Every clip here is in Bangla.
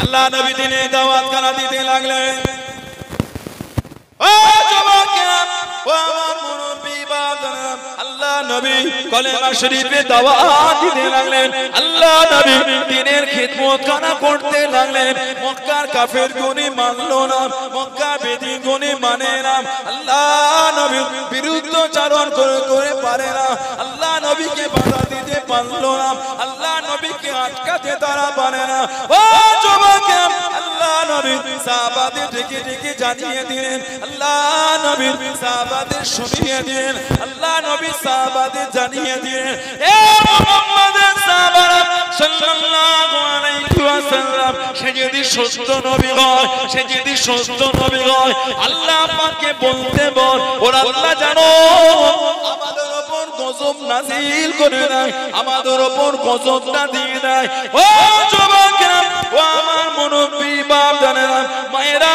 আল্লাহ নবী দিনে দাওয়াত খানা দিতে লাগলেন। ও যুবকেরা, ও আমার মুরব্বি বাবারা, আল্লাহ নবী কলেমা শরীফে দাওয়াত দিতে লাগলেন। আল্লাহ নবী দ্বীনের খিদমত খানা করতে লাগলেন। মক্কার কাফের গুনি মানলো না, মক্কা বেদিন গুনি মানে না। আল্লাহ নবী বিরুদ্ধচারণ করে পারে না। আল্লাহ নবীকে বাধা দিতে পারলো না, আল্লাহ নবীকে আটকাতে তারা পারে না। ও যুবকেরা, আল্লাহ নবী সাহাবাদের ডেকে ডেকে জানিয়ে দিলেন, আল্লাহ নবী সাহাবাদের শুনিয়ে দিলেন, আল্লাহ নবী সাহাবাদের জানিয়ে দিলেন, এ মুহাম্মাদের সাহাবারা সাল্লাল্লাহু আলাইহি ওয়াসাল্লাম, সে যদি সত্য নবী হয়, সে যদি সত্য নবী হয়, আল্লাহ পাককে বলতে বল, ওর আল্লাহ জানো আমাদের উপর গজব নাযিল করে নাই, আমাদের উপর গজবটা দিয়ে নাই। ও যুবকেরা, ও আমার মুরব্বি বাপ জানেরা, মায়েরা,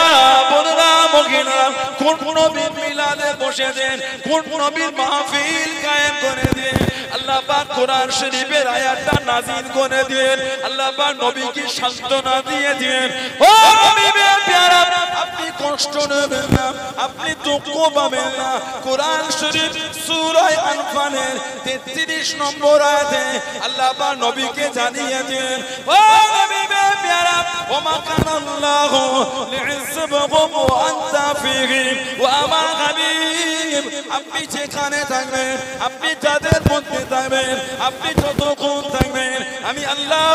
বোনেরা, মহিলারা, কোন নবীর মিলাদে বসে দেন, কোন নবীর মাহফিল কায়েম করে দেন। আল্লাহ পাক কোরআন শরীফের আয়াতটা নাযিল করে দেন, আল্লাহ পাক নবীকে সান্ত্বনা দিয়ে দেন। ও নবীর প্যারা, আপনি কষ্ট নেবেন না, আপনি দুঃখ পাবেন না। কোরআন শরীফ সূরা আনফালের 33 নম্বর আয়াতে আল্লাহ পাক নবীকে জানিয়ে দেন, ও নবীর প্যারা, ওমা কানাল্লাহু লিইযবাকুম ওয়া আনতা ফীহিম, ও আমার হাবিব, আপনি যেখানে থাকবেন, আপনি যাদের মধ্যে থাকবেন, আপনি যতক্ষণ থাকবেন, আমি আল্লাহ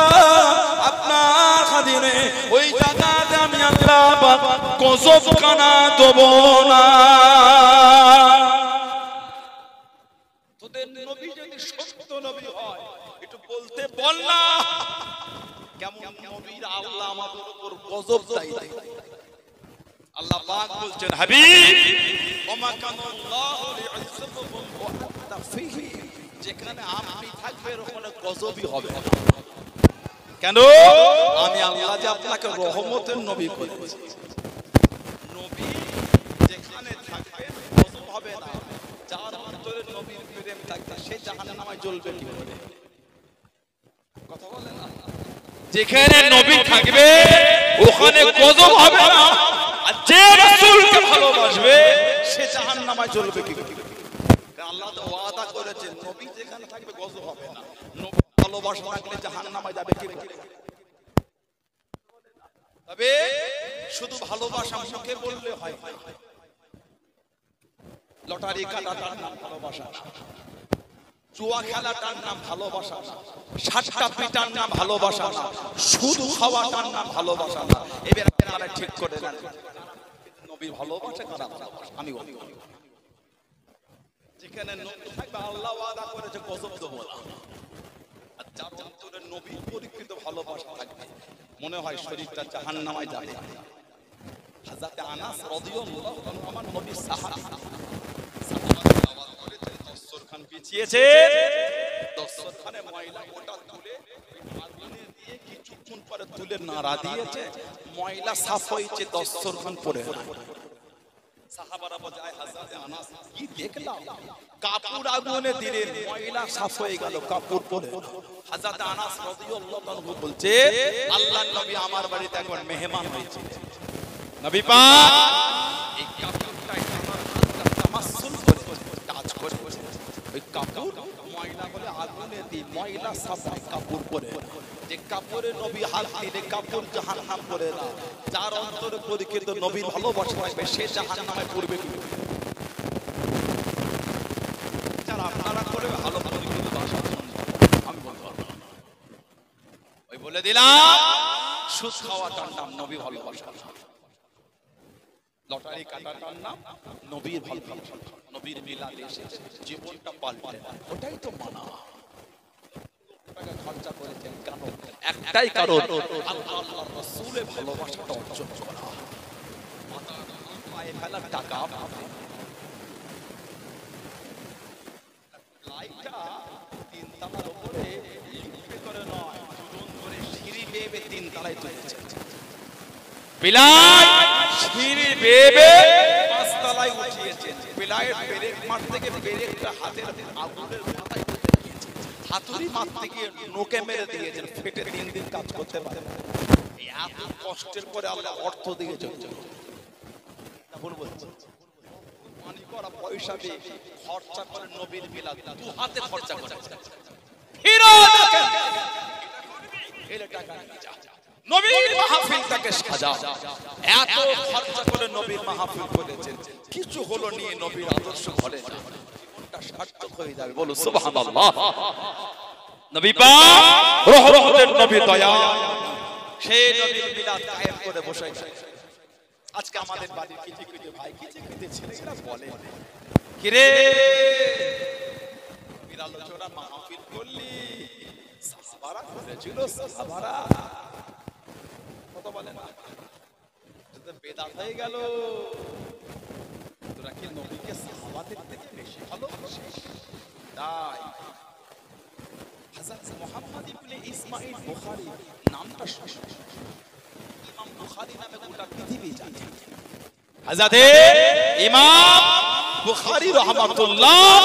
আপনার খাতিরে ওই জায়গাতে আমি আল্লাহ পাক গজব খানা দেব না। তোদের নবী যদি সত্য নবী হয়, একটু বলতে বল না, কেমন নবীর আল্লাহ আমাদের উপর গজব চাই। আল্লাহ পাক বলছেন, হাবিব, ওমা কানাল্লাহু লিইযবাকুম ওয়া আনতা ফীহিম, যেখানে আপনি থাকবেন ওখানে গজবই হবে। কেন? আমি আল্লাহ যে আপনাকে রহমতের নবী করেছি। নবী যেখানে থাকবে গজব হবে না। যার অন্তরে নবীর প্রেম থাকবে সে জাহান্নামে জ্বলবে কি করে? কথা বলেন না। যেখানে নবী থাকবে ওখানে গজব হবে না, আর যে রাসূলকে ভালোবাসবে সে জাহান্নামে জ্বলবে কি করে? আল্লাহ তো ওয়াদা করেছেন, নবী যেখানে থাকবে গজব হবে না। নবী ভালোবাসা থাকলে জাহান্নামে যাবে কি করে? তবে শুধু ভালোবাসা মুখে বললে হয় না। লটারি কাটাটার নাম ভালোবাসা, জুয়া খেলাটার নাম ভালোবাসা না, সাতটা পিটার নাম ভালোবাসা না, সুদ খাওয়াটার নাম ভালোবাসা না। এবার আপনারা ঠিক করে নেন, নবী ভালোবাসা কারা ভালোবাসা? আমি বলি, যেখানে নবী থাকবে আল্লাহ ওয়াদা করেছে গজব দেব না। আর যার অন্তরে নবীর পরিকৃত ভালোবাসা থাকবে, মনে হয় শরীরটা জাহান্নামে যাবে। হযরত আনাস রাদিয়াল্লাহু আনহু আমার নবীর সাহাবী, দাওয়াত করেছে, দস্তরখান বিছিয়েছে, দস্তরখানে ময়লা গোটা তুলে আগুনে দিয়ে কিছুক্ষণ পরে তুলে নাড়া দিয়েছে, ময়লা সাফ হয়েছে, দস্তরখান পড়ে না। সাহাবারা বলে, হযরত আনাস কি দেখলাম, কাপড় আগুনে দিলে ময়লা সাফ হয়ে গেল, কাপড় পরে। হযরত আনাস রাদিয়াল্লাহু আনহু বলছে, আল্লাহর নবী আমার বাড়িতে একবার মেহমান হয়েছে, নবী পাক এই কাপড়টা আমার হাতটা তামাসসুল করে কাজ করে, ওই কাপড় ময়লা বলে আগুনে দি ময়লা সাফ হয়, কাপড় পরে। যে কাপড়ে নবী হাত দিলে কাপড় জাহান্নাম করে না। যার অন্তরে পরিকৃত নবীর ভালোবাসা থাকবে সে জাহান্নামে পড়বে কি? যারা আপনারা করে ভালো পরিকৃত ভাষা আমি বলবো, ওই বলে দিলাম, সুদ খাওয়াটার নাম নবী ভালোবাসা, লটারি কাটাটার নাম নবীর ভালোবাসা। নবীর মিলাদে এসেছে, জীবনটা পাল্টে, ওটাই তো মানা। টাকা খরচা করেছেন কেন? একটাই কারণ, আল্লাহর রাসূলের ভালোবাসাটা অর্জন করা। মাথার পায়ে ফেলার টাকা লাইটটা তিন তলার উপরে লিফটে করে নয়, দুজন ধরে সিঁড়ি বেয়ে তিন তলায় তুলেছে। বিলাল সিঁড়ি বেয়ে পাঁচ তলায় উঠিয়েছেন। বিলালের ব্রেক মারতে গিয়ে ব্রেকটা হাতের আগুনের মাথায় হাতুড়ি মারতে গিয়ে নোকে মেরে দিয়েছেন, ফেটে 3 দিন কাজ করতে পারে। এত কষ্টের পরে আল্লাহ অর্থ দিয়েছেন, বলবো মানি করা পয়সা দিয়ে খরচা করে নবীর মিলাদ দু হাতে খরচা করে হিরো এলে টাকা নবীর মাহফিলটাকে সাজা, এত খরচা করে নবীর মাহফিল করেছেন, কিছু হলো নিয়ে নবীর আদর্শ ঘরে জীবনটা সার্থক হয়ে যাবে। বলো সুবহানাল্লাহ। নবী পাক রহমতের নবী দয়া, সেই নবীর মিলাদ কায়েম করে বসে গেছে। আজকে আমাদের বাড়ির কিছু কিছু ভাই কিছু কিছু ছেলেরা বলে কি রে নবীর আলোচনা মাহফিল করলি, সাহাবারা করেছিল, সাহাবারা কথা বলে না, এটা বেদাত হয়ে গেল। তোরা কি নবীকে সাহাবাদের থেকে বেশি ভালোবাসিস? তাই হযরত মুহাম্মদ ইবনে ইসমাঈল বুখারী নামটা শুনে ইমাম বুখারী নামে গোটা পৃথিবী জানে। হযরত ইমাম বুখারী রাহমাতুল্লাহ,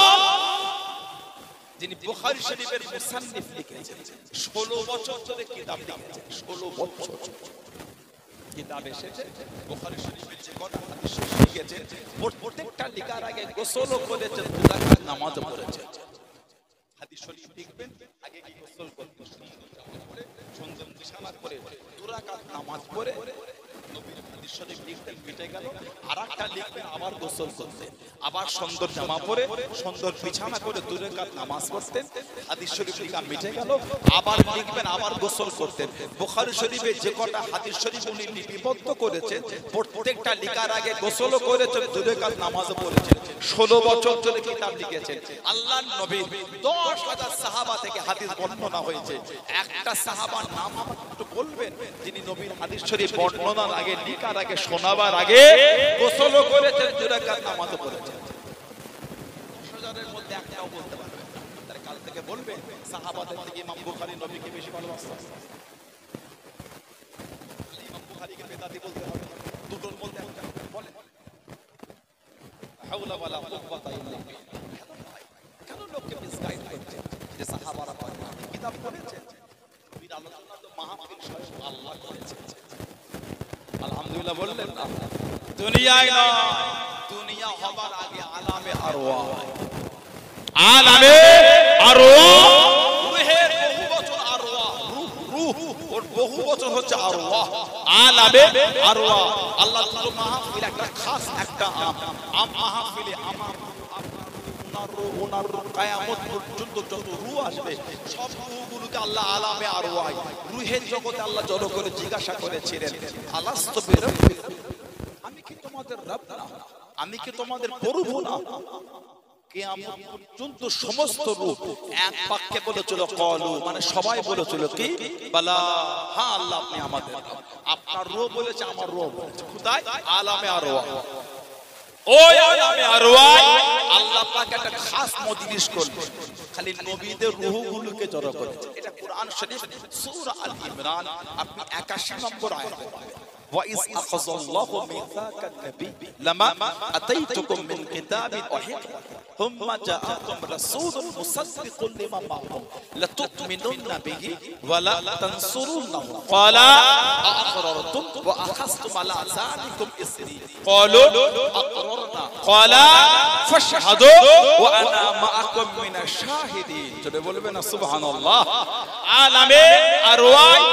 যিনি বুখারী শরীফের মুসান্নিফ লিখেছেন, 16 বছর ধরে কিতাব লিখেছেন, 16 বছর কিতাব এসেছে। বুখারী শরীফের যে কটা হাদিস লিখেছেন, প্রত্যেকটা লেখার আগে গোসল করেছেন, 2 রাকাত নামাজ পড়েছেন। হাদিস শরীফ লিখবেন, আগে কি গোসল করতেন, সুন্দর বিছানা করে 2 রাকাত নামাজ পড়ে নবীর হাদিস শরীফ লিখতেন, মিটে গেল। আরেকটা লিখবেন, আবার গোসল করতেন, আবার সুন্দর জামা পরে সুন্দর বিছানা করে 2 রাকাত নামাজ পড়তেন। হাদিস শরীফ লেখা মিটে গেল, আবার লিখবেন, আবার গোসল করতেন। বুখারী শরীফে যে কটা হাদিস শরীফ উনি লিপিবদ্ধ করেছেন, প্রত্যেকটা লেখার আগে গোসলও করেছেন, 2 রাকাত নামাজও পড়েছেন। 16 বছর ধরে কিতাব লিখেছেন। আল্লাহর নবী 10,000 সাহাবা থেকে হাদিস বর্ণনা হয়েছে। একটা সাহাবার নাম একটু বলবেন যিনি নবীর হাদিস শরীফ বর্ণনার আগে, লিখার আগে, শোনাবার আগে গোসলও করেছেন, 2 রাকাত নামাজও পড়েছেন। 10,000 এর মধ্যে একটাও বলতে পারবেন না। তার কাল থেকে বলবেন সাহাবাদের থেকে ইমাম বুখারী নবীকে বেশি ভালোবাসতেন। ইমাম বুখারীকে বেদাতি বলতে হবে, দুটোর মধ্যে একটা বলেন। হাওলা ওয়ালা কুওয়াতা ইল্লা বিল্লাহ। কেন লোককে মিসগাইড করছে যে সাহাবারা কিতাব পড়েছেন, নবীর আলোচনা তো মাহফিল স্বয়ং আল্লাহ করেছেন। আলহামদুলিল্লাহ বললেন না? দুনিয়ায় না, দুনিয়া হবার আগে আলামে আরওয়াহ, আলামে আরওয়াহ, রূহের বহু বচন আরওয়াহ, রূহ ওর বহু বচন হচ্ছে আরওয়াহ, আলামে আরওয়াহ। আল্লাহ তাআলা মাহফিল একটা খাস একটা আম মাহফিলে আমার ওনার কিয়ামত পর্যন্ত যত রূহ আসবে সব রূহগুলোকে আল্লাহ আলামে আরওয়াহ, রূহের জগতে আল্লাহ জড়ো করে জিজ্ঞাসা করেছিলেন, আলাস্তু বিরাব্বিকুম, আমি কি তোমাদের রব না, আমি কি তোমাদের প্রভু না? কিয়ামত পর্যন্ত সমস্ত রূহ এক বাক্যে বলেছিল ক্বালু, মানে সবাই বলেছিল কি বালা, হ্যাঁ আল্লাহ আপনি আমাদের রব। আপনার রূহ বলেছে, আমার রূহ বলেছে, কোথায়? আলামে আরওয়াহ। ওই আলামে আরওয়াহ আল্লাহ পাক একটা খাস মজলিস করলেন, খালি নবীদের রূহগুলোকে জড়ো করেছে। এটা কোরআন শরীফ সূরা আল ইমরান, আপনি 81 নম্বর আয়াত পাবেন। وَإِذْ أَخَذَ اللَّهُ مِيثَاقَ النَّبِيِّ لَمَا آتَيْتُكُم مِّن كِتَابٍ وَحِكْمَةٍ ثُمَّ جَاءَكُمْ رَسُولٌ مُصَدِّقٌ لِّمَا مَعَكُمْ لَتُؤْمِنُنَّ بِهِ وَلَا تَنصُرُنَّهُ قَالَ أَأَقْرَرْتُمْ وَأَخَذْتُمْ عَلَىٰ ذَٰلِكُمْ إِصْرِي قَالُوا أَقْرَرْنَا قَالَ فَاشْهَدُوا وَأَنَا مَعَكُمْ مِنَ الشَّاهِدِينَ। জোরে বলবেন না সুবহানাল্লাহ। আলামে আরওয়াহ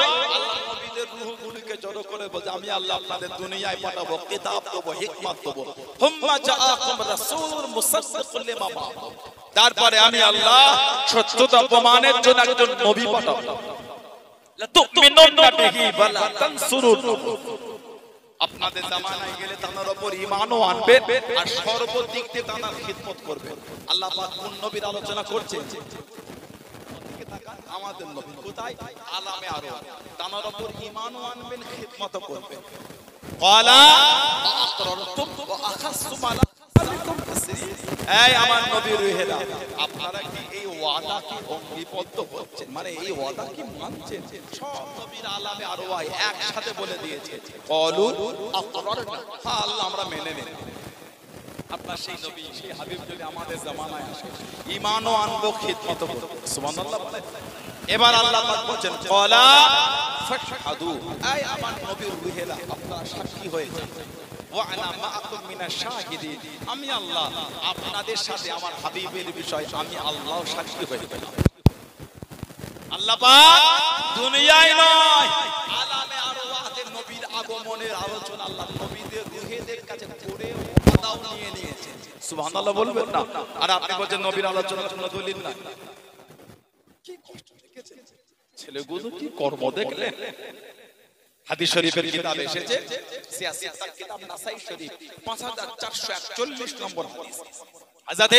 রূহগুলোকে জড়ো করে বলছে, আমি আল্লাহ আপনাদের দুনিয়ায় পাঠাবো, কিতাব দেবো, হিকমত দেবো। হুম্মা জাআকুম রাসূলুন মুসাদ্দিকুন লিমা মাআকুম, তারপরে আমি আল্লাহ সত্যতা প্রমাণের জন্য একজন নবী পাঠাবো। লা তুমিনুন্না বিহি ওয়া লা তানসুরুনহু, আপনাদের জামানায় গেলে তার উপর ঈমানও আনবেন আর সর্বদিক দিয়ে তার খিদমত করবেন। আল্লাহ পাক কোন নবীর আলোচনা করছেন? আমাদের নবী কোথায়? আলামে আরওয়াহ, তার উপর ঈমানও আনবেন, খিদমতও করবেন। ক্বালা আকরারতুম ওয়া আখাযতুম আলা যালিকুম ইসরি, এই আমার নবী রূহেরা, আপনারা কি এই ওয়াদা কি অঙ্গীবদ্ধ হচ্ছেন, মানে এই ওয়াদা কি মানছেন? সব নবীর আলামে আরওয়াহ একসাথে বলে দিয়েছে, ক্বালু আকরারনা, হ্যাঁ আল্লাহ আমরা মেনে নিই। আপনার সেই নবী সেই হাবিব যদি আমাদের জামানায় আসে, ঈমানও আনবো, খিদমতও করব। সুবহানাল্লাহ বলেন। এবার আল্লাহ পাক বলেন ক্বালা ফাশহাদু, আই আমার নবীর রূহেরা আপনারা সাক্ষী হয়ে যান, ওয়া আনা মাআকুম মিনাশ শাহিদিন, আমি আল্লাহ আপনাদের সাথে আমার হাবিবের বিষয় আমি আল্লাহ সাক্ষী হয়ে গেলাম। আল্লাহ পাক দুনিয়ায় নয় আলামে আরওয়াহের নবীর আগমনের আলোচনা আল্লাহ নবীদের রূহেদের কাছে করে ওয়াদাও নিয়ে নিয়েছেন। সুবহানাল্লাহ বলবেন না? আর আপনি বলেন নবীর আলোচনার জন্য দলিল না। কি কষ্ট দেখেছেন ছেলেগুলো, কি কর্ম দেখলেন। হাদিস শরীফের কিতাবে এসেছে, সিয়াসিয়াতের কিতাব নাসাই শরীফ 5441 নম্বর হাদিস, হযরত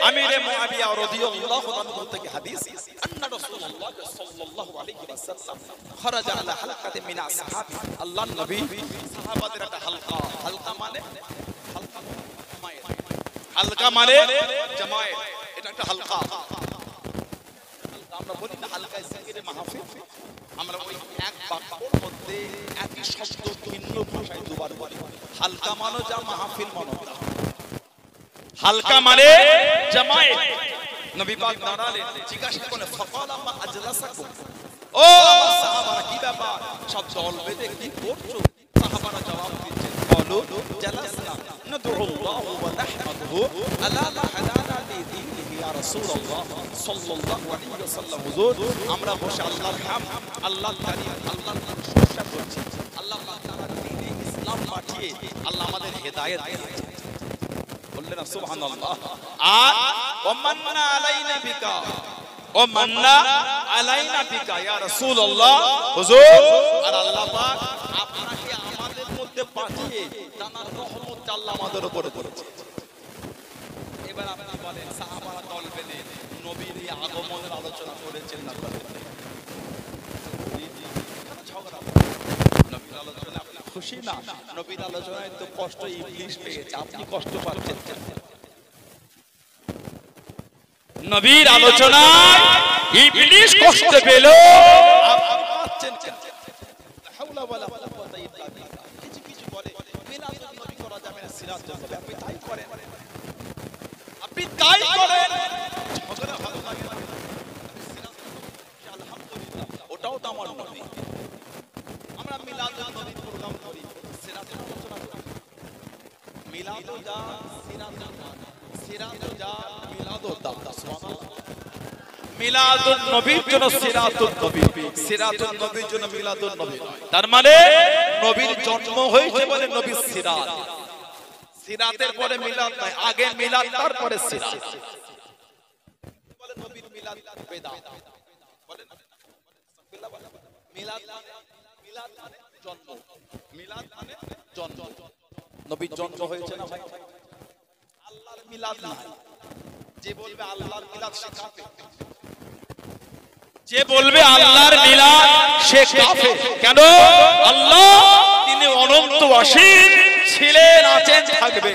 আমিরে মুআবিয়া রাদিয়াল্লাহু আনহু থেকে হাদিস, আন্না রাসূলুল্লাহ সাল্লাল্লাহু আলাইহি ওয়াসাল্লাম খরাজা আলা হালকাতিন মিন আসহাবি, আল্লাহর নবী সাহাবাদের একটা হালকা, হালকা মানে হালকা মানে জামায়েত, এটা একটা হালকা। আমরা বলি না হালকা জিকিরে মাহফিল, আমরা ওই এক বাক্যের মধ্যে একই শব্দ ভিন্ন ভাষায় দুবার বলি। হালকা মানে যা, মাহফিল মানে তা। হালকা মানে জামায়েত। নবী পাক দাঁড়ালেন, জিজ্ঞাসা করলেন ফাকালা মা আজলাসাকুম, ও সাহাবারা কি ব্যাপার, সব দল বেঁধে কি করছো? সাহাবারা জবাব দিচ্ছেন, বলো জালাসনা নাদউল্লাহ ওয়া নাহমাদুহু আলা মা হাদানা লিদীনিহি ইয়া রাসূলুল্লাহ সাল্লাল্লাহু আলাইহি ওয়াসাল্লাম, হুজুর আমরা বসে আল্লাহর হামদ, আল্লাহর তারিফ, আল্লাহর প্রশংসা করছি। আল্লাহ পাক তাআলা দ্বীনে ইসলাম পাঠিয়ে আল্লাহ আমাদের হেদায়েত দিয়েছেন। বললেন না সুবহানাল্লাহ। আর ওয়া মান্না আলাইনা বিকা, ও মান্না আলাইনা বিকা ইয়া রাসূলুল্লাহ, হুজুর আর আল্লাহ পাক আপনাকে আমাদের মধ্যে পাঠিয়ে তার রহমত আল্লাহ আমাদের উপরে করেছে। এবার আপনি বলেন সাহাবারা দল বেঁধে নবীর এই আগমনের আলোচনা করেছেন না করেন? নবীর আলোচনা আপনি খুশি না? নবীর আলোচনায় তো কষ্ট ইবলিস পেয়েছে, আপনি কষ্ট পাচ্ছেন। নবীর আলোচনায় ইবলিস কষ্ট পেল, আপনি পাচ্ছেন কেন? লা হাওলা ওয়ালা কুওয়াতা ইল্লা বিল্লাহ। কিছু কিছু বলে মিলাদুন নবী করা যাবে না, সিরাত যাবে, আপনি তাই করেন, আপনি তাই করেন। ঝগড়া ভালো লাগে না, সিরাত আলহামদুলিল্লাহ ওটাও তো আমার নবী। আমরা মিলাদুন নবী প্রোগ্রাম করি, সিরাতের আলোচনা করি। মিলাদু যা সিরাত যা, সিরাত যা মিলাদু যা। সুবহানাল্লাহ। মিলাদুন নবীর জন্য সিরাতুন নবী, সিরাতুন নবীর জন্য মিলাদুন নবী। তার মানে নবীর জন্ম হয়েছে বলে নবীর সিরাত, সিরাতের পরে মিলাদ নাই, আগে মিলাদ তারপরে সিরাত। বলে নবীর মিলাদ বেদাত, বলে না মিলাদ মিলাদ মানে জন্ম, মিলাদ মানে জন্ম। নবীর জন্ম হয়েছে না ভাই? আল্লাহর মিলাদ না। যে বলবে আল্লাহর মিলাদ সে কাফের, যে বলবে আল্লাহর মিলাদ সে কাফের। কেন? আল্লাহ তিনি অনন্ত অসীম ছিলেন, আছেন, থাকবে।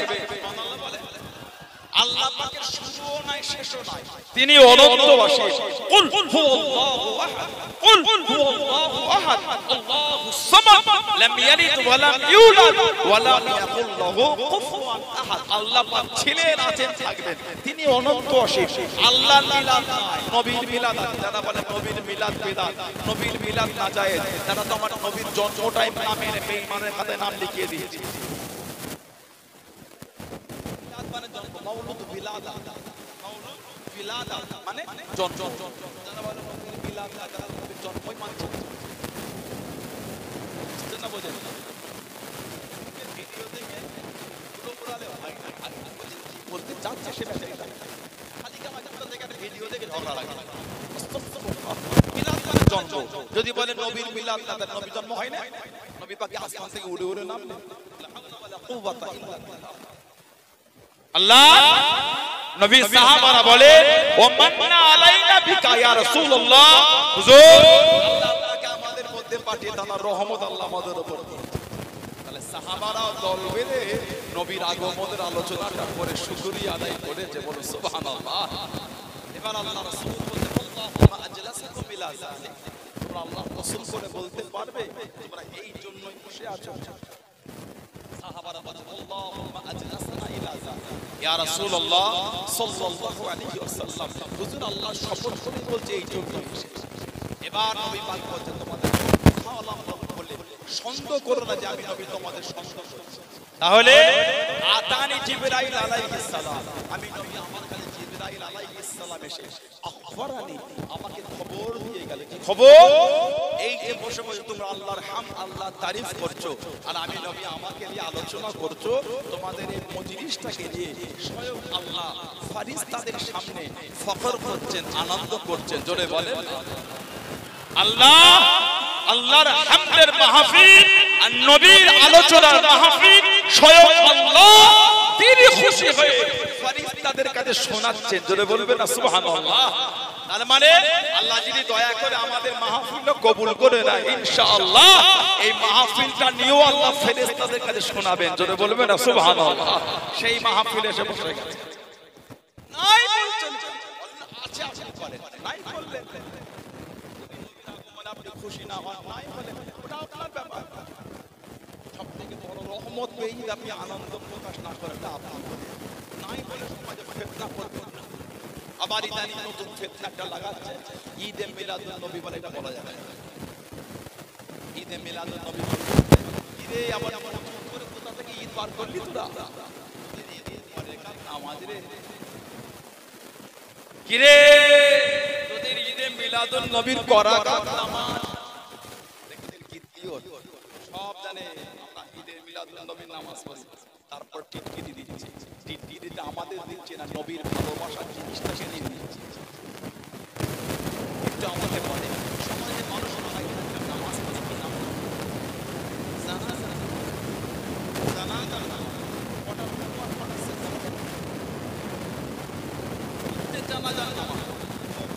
আল্লাহ পাকের শুরুও নাই শেষও নাই, তিনি অনন্ত অসীম। কুল হুয়াল্লাহু আহাদ, কুল হুয়াল্লাহু আহাদ, আল্লাহুস সামাদ, লাম ইয়ালিদ ওয়া লাম ইউলাদ ওয়া লাম ইয়াকুল লাহু কুফুয়ান আহাদ। আল্লাহ পাক ছিলেন, আছেন, থাকবেন, তিনি অনন্ত অসীম। আল্লাহর মিলাদ নাই, নবীর মিলাদ আছে। যারা বলে নবীর মিলাদ বিদআত, নবীর মিলাদ নাজায়েজ, তারা তো আমার নবীর জন্মটাই না মেনে বেঈমানের খাতায় নাম লিখিয়ে দিয়েছে। মিলাদ মানে জন্ম, মাউলুদ বিলাদা, মাউলুদ বিলাদা মানে জন্ম। যারা বলে নবীর মিলাদ না, তারা নবীর জন্মই মানছে না। বুঝতে না বোঝেন? ভিডিও দেখে পুরো পুরালে ভাই বলতে চাচ্ছে সেটা সেটা খালি কামাজটা দেখে একটা ভিডিও দেখে ঝগড়া লাগে। মিলাদ মানে জন্ম। যদি বলে নবীর মিলাদ না, তাহলে নবী জন্ম হয় না? নবী পাক আসমান থেকে উড়ে উড়ে নামলেন? লা হাওলা ওয়ালা কুওয়াতা ইল্লা বিল্লাহ। আল্লাহ নবী সাহাবারা বলে ওয়া মান্না আলাইনা বিকা ইয়া রাসূলুল্লাহ, হুজুর আল্লাহ আপনাকে আমাদের মধ্যে পাঠিয়ে তার রহমত আল্লাহ আমাদের উপর করেছে। তাহলে সাহাবারা দল বেঁধে নবীর আগমনের আলোচনাটা করে শুকরিয়া আদায় করেছে, বলো সুবহানাল্লাহ। এবার আল্লাহ রাসূল বলতে আল্লাহুম্মা আজলাসাকুম ইলা যালিক, তোমরা আল্লাহ রাসূল করে বলতে পারবে তোমরা এই জন্যই বসে আছো? সাহাবারা বলে আল্লাহুম্মা আজলাসনা ইলা যালিক, ইয়া রাসূলুল্লাহ সাল্লাল্লাহু আলাইহি ওয়াসাল্লাম, হুজুর আল্লাহ শপথ করে বলছে এই জন্য এসেছে। এবার নবী পাক বলছেন তোমাদের খাওয়ালাম বলে সন্দেহ করো না যে আমি নবী তোমাদের সন্দেহ করছি। তাহলে আতানি জিবরাইল আলাইহিস সালাম, আমি নবী আমার কাছে জিবরাইল আলাইহিস সালাম এসে আখবরানি, আমাকে খবর দিয়ে গেল। কি খবর? এই যে বসে বসে তোমরা আল্লাহর হাম আল্লাহ তারিফ করছো আর আমি নবী আমাকে নিয়ে আলোচনা করছো, তোমাদের এই মজলিসটাকে নিয়ে স্বয়ং আল্লাহ ফেরেশতাদের সামনে ফখর করছেন, আনন্দ করছেন। জোরে বলেন আল্লাহ, আল্লাহর হামদের মাহফিল আর নবীর আলোচনার মাহফিল স্বয়ং আল্লাহ তিনি খুশি হয়ে ফেরেশতাদের কাছে শোনাচ্ছেন। জোরে বলবেন না সুবহানাল্লাহ। তার মানে আল্লাহ যদি দয়া করে আমাদের মাহফিলটা কবুল করে না, ইনশাআল্লাহ এই মাহফিলটা নিয়েও আল্লাহ ফেরেশতাদের কাছে শোনাবেন। জোরে বলবেন না সুবহানাল্লাহ। সেই মাহফিলে এসে বসে গেছে। নাই বলছেন আছে আছে করেন, নাই বললেন আপনি খুশি না হন, নাই বলেন ওটা আপনার ব্যাপার। সবথেকে বড় রহমত পেয়ে যদি আপনি আনন্দ প্রকাশ না করেন তা আপনি নাই বলে সমাজে ফিতনা করবেন না। আবার ইদানিং নতুন ফিতনাটা লাগাচ্ছে ঈদে মিলাদুন নবী বলে, এটা বলা যাবে ঈদে মিলাদুন নবী ঈদে আবার নতুন করে কোথা থেকে ঈদ বার করলি তোরা? নামাজ রে কি রে তোদের ঈদে মিলাদুন নবীর করা নামাজ দেখেন কীর্তিও সব জানে। আমরা ঈদে মিলাদুন নবীর নামাজ পড়ি, তারপর টিটকিরি দিচ্ছি। টিটকিরিটা আমাদের দিচ্ছে না, নবীর ভালোবাসার জিনিসটাকে নিয়ে দিচ্ছি। একটু আমাকে বলে সমাজে মানুষ নামাজ পড়ে কি নাম জানাজা জানাজা কটা পড়াচ্ছে জানাজা নামাজ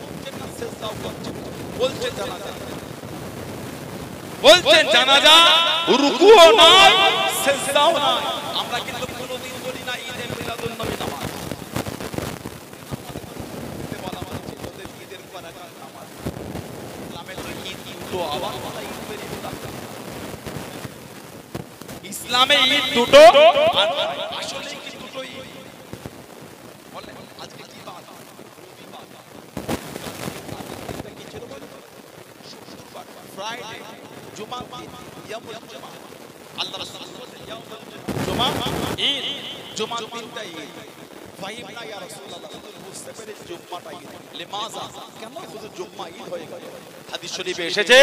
বলছে না সেজদাও করছে, বলছে জানাজা, বলছেন জানাজা রুকুও নাই সেজদাও নাই। আমরা কিন্তু কোনোদিন বলি না ঈদে মিলাদুন নবী নামাজ। বলা হচ্ছে ওদের ঈদের বারাকাত নামাজ। ইসলামে তো ঈদ দুটো, আবার বলা ঈদ বেরিয়ে যাচ্ছে। ইসলামে ঈদ দুটো আর আসলে কি দুটো ঈদ? বলেন আজকে কি বার? রবিবার। আজকে কি ছিল বলেন? শুক্রবার, ফ্রাইডে, জুমা, ইয়ামুল জুমা। আল্লাহ রাসূল বলেন ইয়ামুল জুমা ঈদ, জুমা তিনটা ঈদ। ফাহিমনা ইয়া রাসূলুল্লাহ, বুঝতে পেরে জুম্মাটা ঈদ। লিমাযা, কেন হুজুর জুম্মা ঈদ হয়ে গেল? হাদিস শরীফে এসেছে,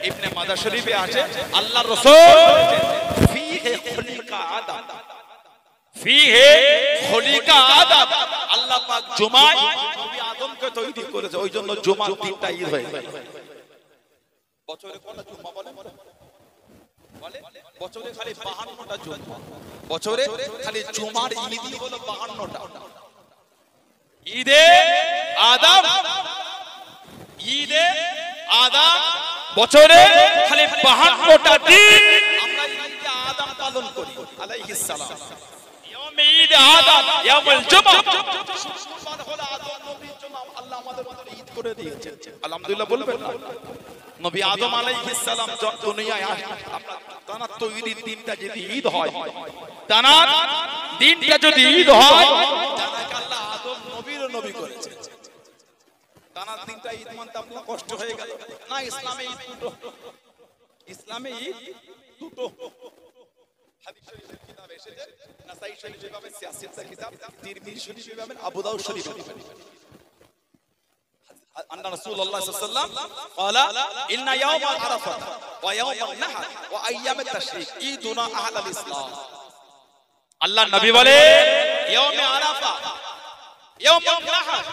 ইবনে মাজাহ শরীফে আছে, আল্লাহর রাসূল ফিহি খুলিকা আদম, ফিহি খুলিকা আদম। আল্লাহ পাক জুমায় নবী আদমকে তৈরি করেছে, ওই জন্য জুমা তিনটা ঈদ হয়ে গেল। বছরে কটা জুম্মা বলে? বছরে খালি 52টা জুম্মা, বছরে খালি জুমার ঈদই হলো 52টা। ঈদে আদম, ঈদে আদম বছরে খালি 52টা দিন আমরা ঈদে আদম পালন করি আলাইহিস সালাম। ইয়াউমে ঈদ আদম, ইয়াউমুল জুমআ, শুক্রবার হলো আদম নবীর জন্য আল্লাহ আমাদের মধ্যে ঈদ করে দিয়েছেন। আলহামদুলিল্লাহ বলবেন না? নবী আদম আলাইহিস সালাম দুনিয়ায় আসেন, টানা তৈরির দিনটা যদি ঈদ হয়, টানা দিনটা যদি ঈদ হয়, জানাকে আল্লাহ আদম নবীর নবী করেছেন। টানা দিনটা ঈদ মানতে আপনার কষ্ট হয়ে গেল না? ইসলামে ঈদ দুটো, ইসলামে ঈদ দুটো। হাদিস শরীফের কিতাব এসেছে, নাসাই শরীফে পাবেন, সিয়াসিয়াতের কিতাব, তিরমিজি শরীফে পাবেন, আবু দাউদ শরীফে পাবেন। أن رسول الله صلى الله عليه وسلم قال إن يوم عرفة ويوم النحر وأيام التشريق عيدنا أهل الإسلام. الله النبي বলে يوم عرفة يوم النحر,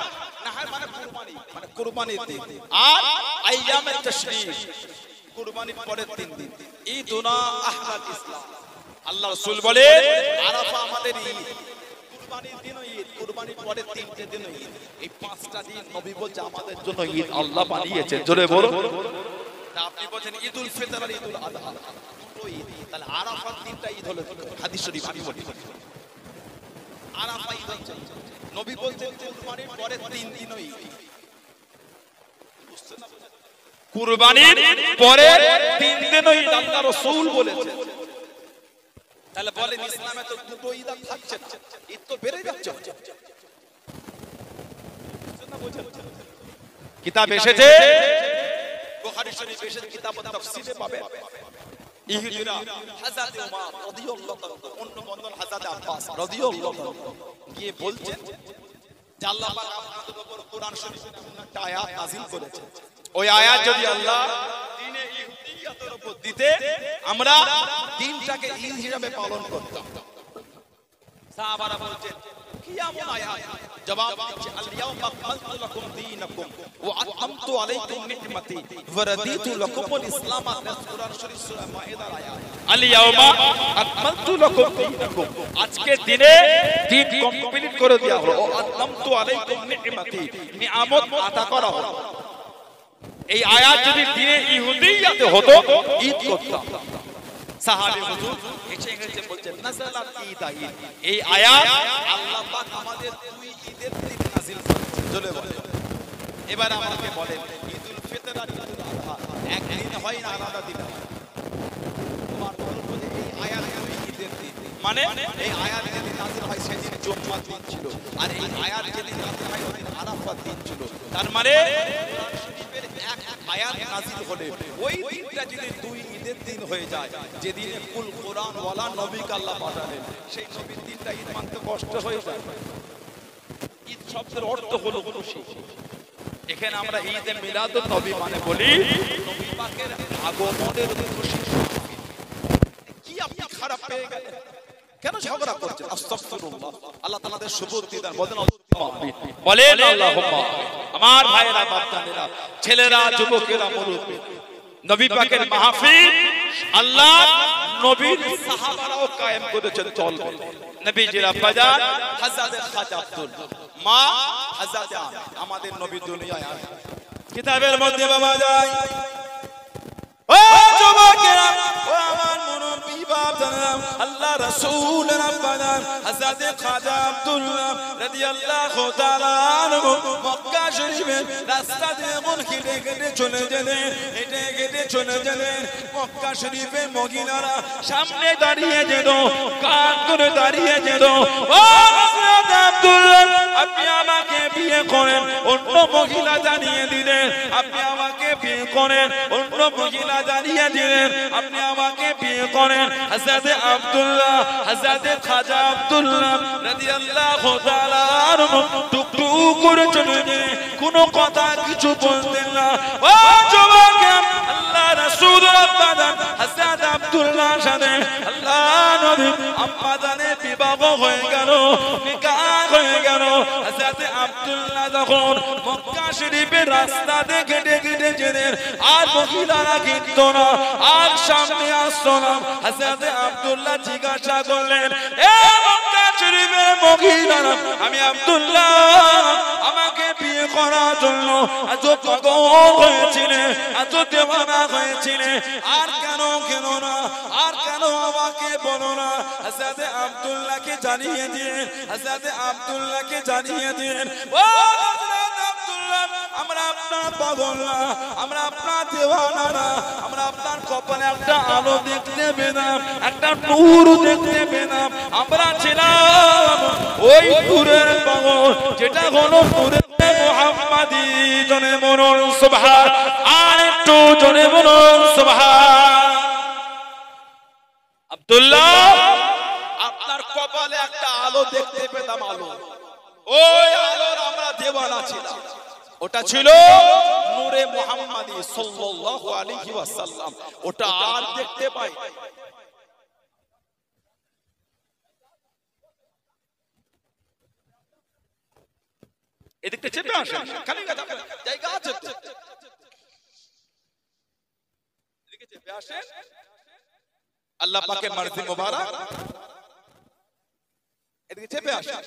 নাহর মানে কুরবানি, মানে কুরবানির দিন, আর أيام التشريق কুরবানির পরের দিন ঈদুনা আহলাল ইসলাম। আল্লাহ রাসূল বলে আরাফা আমাদের ঈদ, কুরবানির দিনও ঈদ, কুরবানির পরের 3টে দিনও ঈদ। এই 5টা দিন নবী বলছে আমাদের জন্য ঈদ আল্লাহ বানিয়েছেন। জোরে বলো। তা আপনি বলেন ঈদুল ফিতর আর ঈদুল আযহা দুটো ঈদ, তাহলে আরাফার 3টা ঈদ হলো হাদিস শরীফ আমি বলি। আরাফা ঈদ হচ্ছে নবী বলছেন কুরবানির পরের 3 দিনও ঈদ। বুঝছেন না? কুরবানির পরের 3 দিনও ঈদ আল্লাহ রাসূল বলেছেন। তাহলে বলেন ইসলামে তো দুটো ঈদ থাকছে না, ঈদ তো বেড়ে যাচ্ছে। কিতাব এসেছে, বুখারী শরীফ এসেছে, কিতাবুত তাফসীরে পাবেন। ইহুদিরা হযরত উমর রাদিয়াল্লাহু তাআলা অন্য বন্ধন হযরত আব্বাস রাদিয়াল্লাহু তাআলা গিয়ে বলছেন যে আল্লাহ পাক আপনাদের উপর কোরআন শরীফে একটা আয়াত নাযিল করেছে, ওই আয়াত যদি আল্লাহ দ্বীনে ইহুদিয়তের উপর দিতে আমরা দিনটাকে ঈদ হিসেবে পালন করতাম। সাহাবারা বলছেন কি এমন আয়াত? জবাব দিচ্ছে আল ইয়াউমা আকমালতু লাকুম দীনাকুম ওয়া আতমামতু আলাইকুম নি'মাতি ওয়া রাদিতু লাকুমুল ইসলাম। কোরআন শরীফ সূরা মাইদার আয়াত। আল ইয়াউমা আকমালতু লাকুম দীনাকুম, আজকের দিনে দিন কমপ্লিট করে দেওয়া হলো। ওয়া আতমামতু আলাইকুম নি'মাতি, নিয়ামত আতা করা হলো। এই আয়াত যদি দিনে ইহুদিয়াতে হতো ঈদ করতাম। সাহাবী হুজুর এসে এসে বলছেন নাযালাত ঈদা ঈদ, এই আয়াত আল্লাহ পাক আমাদের দুই ঈদের দিন নাযিল করেছেন। চলে বলে এবার আমাকে বলেন ঈদুল ফিতর আর ঈদুল আযহা একদিন হয় না, আলাদা দিন হয়? তোমার বলতে এই আয়াত দুই ঈদের দিন, মানে এই আয়াত যেদিন নাযিল হয় সেদিন জুমআর দিন ছিল, আর এই আয়াত যেদিন নাযিল হয় ওদিন আরাফাত দিন ছিল। তার মানে কোরআন শরীফের এক আয়াত নাযিল হলে ওই দিনটা যদি দুই ঈদের দিন হয়ে যায়, যেদিনে কুল কোরআন ওয়ালা নবীকে আল্লাহ পাঠালেন, সেই নবীর দিনটা ঈদ মানতে কষ্ট হয়ে যায়। ঈদ শব্দের অর্থ হলো খুশি। এখানে আমরা ঈদে মিলাদুন নবী মানে বলি নবী পাকের আগমনের খুশি। কি আপনি খারাপ পেয়ে গেলেন? কেন ঝগড়া করছেন? আস্তাগফিরুল্লাহ। আল্লাহ তাআলাদের সুবুত দিদার বলেন বলেন আল্লাহুম্মা। আমার ভাইরা বাপদাদেরা, ছেলেরা, যুবকেরা, মুরব্বি, নবী পাকের মাহফিল আল্লাহ নবীর সাহাবারাও কায়েম করেছেন। চল নবীজির আব্বাজান হযরত খাজা আব্দুল, মা হযরত আমাদের নবী দুনিয়ায় আসেন। কিতাবের মধ্যে বাবা যায় ও যুবকেরা, ও আমার মুরব্বি বাপদাদা, আল্লাহ রাসূলের আব্বাজান হযরত খাজা আব্দুল্লাহ রাদিয়াল্লাহু তাআলা আনহু মক্কা শরীফের রাস্তা দিয়ে এমন হেঁটে হেঁটে চলে যেতেন, হেঁটে হেঁটে চলে যেতেন। মক্কা শরীফের মহিলারা সামনে দাঁড়িয়ে যেত, কান করে দাঁড়িয়ে যেত। ও হযরত আব্দুল্লাহ, আপনি আমাকে বিয়ে করেন। অন্য মহিলা জানিয়ে দিলেন আপনি আমাকে বিয়ে করেন। অন্য মহিলা জানিয়ে দিলেন আপনি আমাকে বিয়ে করেন। হযরত আব্দুল্লাহ, হযরত খাজা আব্দুল্লাহ রাদিয়াল্লাহু তাআলা আনহু টুকটুক করে চলে গেলেন, কোনো কথা কিছু বলতেন না। ও যুবক, আল্লাহ রাসূল আব্বাজান হযরত আব্দুল্লাহ সাথে আল্লাহ নবী আম্মাজানের বিবাহ হয়ে গেল, নিকাহ হয়ে গেল। হযরত আব্দুল্লাহ যখন মক্কা শরীফের রাস্তা দিয়ে হেঁটে হেঁটে যেতেন, আর মহিলারা কিনতো না, আর সামনে আসতো না। হযরত আব্দুল্লাহ জিজ্ঞাসা করলেন, এ মক্কা শরীফের মহিলারা, আমি আব্দুল্লাহ আমাকে বিয়ে করার জন্য এত পাগল হয়েছিলে, এত দেওয়ানা হয়েছিলে, আর কেন কেন না, আর কেন আমাকে বলো না? হযরত আব্দুল্লাহকে জানিয়ে দিন, হযরত আব্দুল্লাহকে জানিয়ে দিন, ও হযরত আব্দুল্লাহ, আমরা আপনার পাগল না, আমরা আপনার দেওয়ানা না, আমরা আপনার কপালে একটা আলো দেখতে পেলাম, একটা নূর দেখতে পেলাম। আমরা ছিলাম ওই নূরের পাগল, যেটা হলো নূরে মুহাম্মাদি। জনে বলুন সুবহান, আর একটু জনে বলুন সুবহান। আব্দুল্লাহ, আপনার কপালে একটা আলো দেখতে পেতাম, আলো, ওই আলোর আমরা দেওয়ানা ছিলাম। ওটা ছিল নূরে মুহাম্মাদি সাল্লাল্লাহু আলাইহি ওয়াসাল্লাম। ওটা আর দেখতে পাই। এদিকে চেপে আসেন, খালি জায়গা আছে তো, এদিকে চেপে আসেন। আল্লাহ পাকের মার্জি মোবারক, এদিকে চেপে আসেন,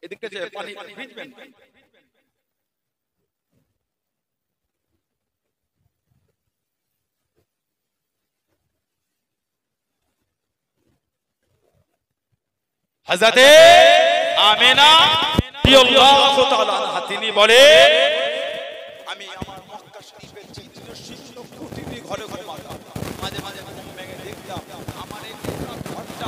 এদিকে যে পানি ভিজবেন। হযরতে আমিনা রাদিয়াল্লাহু তাআলা আনহা তিনি বলে, আমি আমার মক্কা শরীফের চিত্র শীর্ষ কুটিরে ঘরে ঘুমাতাম, মাঝে মাঝে ঘুম ভেঙে দেখতাম আমার এই ঘরটা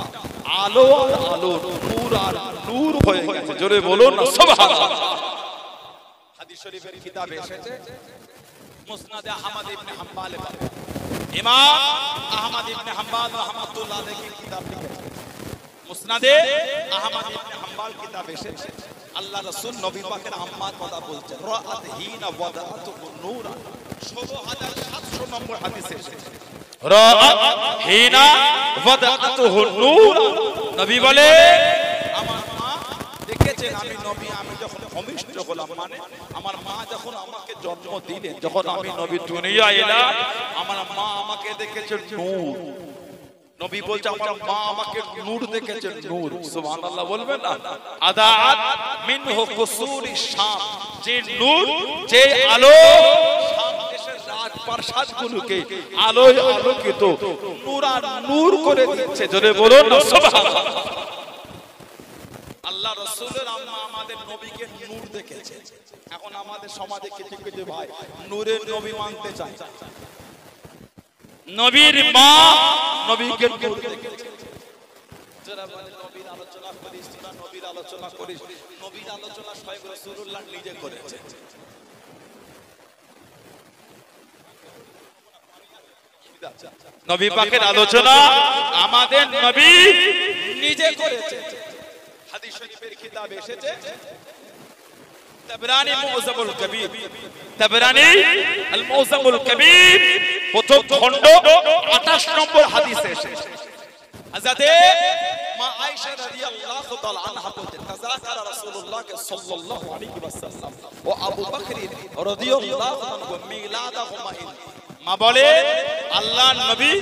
আলো আর আলো, নূর আর নূর হয়ে গেছে। জোরে বলুন না সুবহানাল্লাহ। হাদিস শরীফের কিতাবে এসেছে, মুসনাদে আহমদ ইবনে হাম্বাল, ইমাম আহমদ ইবনে হাম্বাল রাহমাতুল্লাহ আলাইহি কিতাব লিখেছেন। মুসনাদে আহমদ ইবনে হাম্বাল কিতাব এসেছে, আল্লাহ রাসূল নবী পাকের আম্মার কথা বলছেন, রাআত হিনা ওয়াদাতু নূরা, 16700 নম্বর হাদিসে এসেছে, রাআত হিনা ওয়াদাতু নূরা। নবী বলে আমার মা দেখেছেন আমি নবী, আমি যখন ভূমিষ্ঠ হলাম, মানে আমার মা যখন আমাকে জন্ম দিলেন, যখন আমি নবী দুনিয়ায় এলাম, আমার মা আমাকে দেখেছেন নূর। নবী বলছে আমার মা আমাকে নূর দেখেছেন, নূর। সুবহানাল্লাহ বলবেন না? আদাআত মিনহু কুসুরি শাম, যে নূর, যে আলো শাম দেশের রাজপ্রাসাদগুলোকে আলোয় আলোকিত নূর আর নূর করে দিচ্ছে। জোরে বলুন না সুবহানাল্লাহ। আল্লাহ রাসূলের আম্মা আমাদের নবীকে নূর দেখেছে। এখন আমাদের সমাজে কিছু কিছু ভাই নূরের নবী মানতে চায়, নবীর মা নবীকে নূর দেখেছে। যারা বলে নবীর আলোচনা করিস, তোরা নবীর আলোচনা করিস, নবীর আলোচনা স্বয়ং রাসূলুল্লাহ নিজে করেছে। নবী পাকের আলোচনা আমাদের নবী নিজে করেছে। হাদিস শরীফের কিতাবে এসেছে, তাবরানী মুআজ্জামুল কবির, তাবরানী আল মুআজ্জামুল কবির প্রথম খণ্ড 28 নম্বর হাদিসে এসেছে। হযরতে মা আয়েশা রাদিয়াল্লাহু তাআলা আনহা বলতেন, তাযাকারা রাসূলুল্লাহ সাল্লাল্লাহু আলাইহি ওয়াসাল্লাম ও আবু বকর রাদিয়াল্লাহু আনহু মিলাদাহুমা। মা বলে আল্লাহর নবী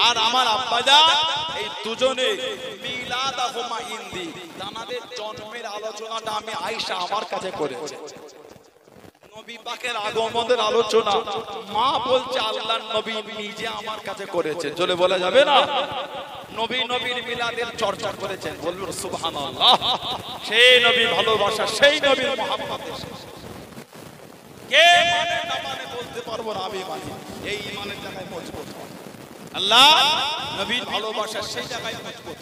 আর আমার আব্বাজান এই দুজনে মিলাদাহুমা ইনদি, তাদের জন্মের আলোচনাটা আমি আয়েশা আমার কাছে করেছি। নবী পাকের আগমনের আলোচনা মা বলছে আল্লাহর নবী নিজে আমার কাছে করেছে। চলে বলা যাবে না? নবী নবীর মিলাদের চর্চা করেছেন, বলুন সুবহানাল্লাহ। সেই নবী ভালোবাসা, সেই নবীর মহব্বত কে মানে না মানে বলতে পারবো না, আমি মানি। এই ইমানের জায়গায় মজবুত আল্লাহ নবীর ভালোবাসা, সেই জায়গায় মজবুত।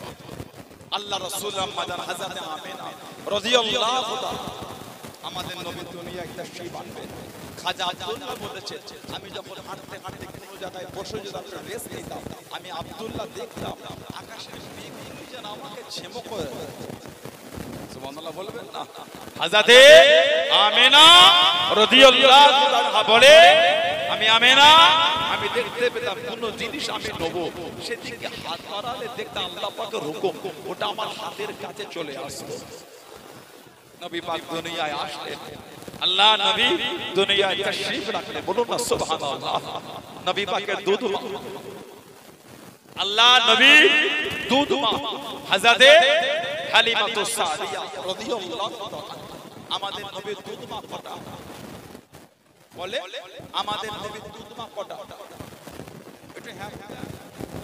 আল্লাহ রাসূল আম্মাজান হযরত আমিনা রাদিয়াল্লাহু তাআলা আমাদের নবী দুনিয়া একটা সেই বানবেন। খাজা আব্দুল্লাহ বলেছেন, আমি যখন হাঁটতে হাঁটতে কোনো জায়গায় বসে যেতাম, রেস্ট নিতাম, আমি আব্দুল্লাহ দেখতাম আকাশের মেঘগুলো যেন আমাকে ছেমো করে। সুবহানাল্লাহ বলবেন না? হযরত আমিনা রাদিয়াল্লাহু তাআলা বলে আমি আমিনা, আমি দেখতে পেতাম কোন জিনিস আমি নেব, সেদিকে হাত বাড়ালে দেখতাম আল্লাহ পাকের হুকুম ওটা আমার হাতের কাছে চলে আসতো। নবী পাক দুনিয়ায় আসলেন, আল্লাহ নবী দুনিয়ায় তাশরীফ রাখলেন, বলুন না সুবহানাল্লাহ। নবী পাকের দুধ মা, আল্লাহ নবী দুধ মা হযরত হালিমাতুস সাদিয়া রাদিয়াল্লাহু তাআলা, আমাদের নবীর দুধ মা কটা বলে? আমাদের নবীর দুধ মা কটা? এটা হ্যাঁ,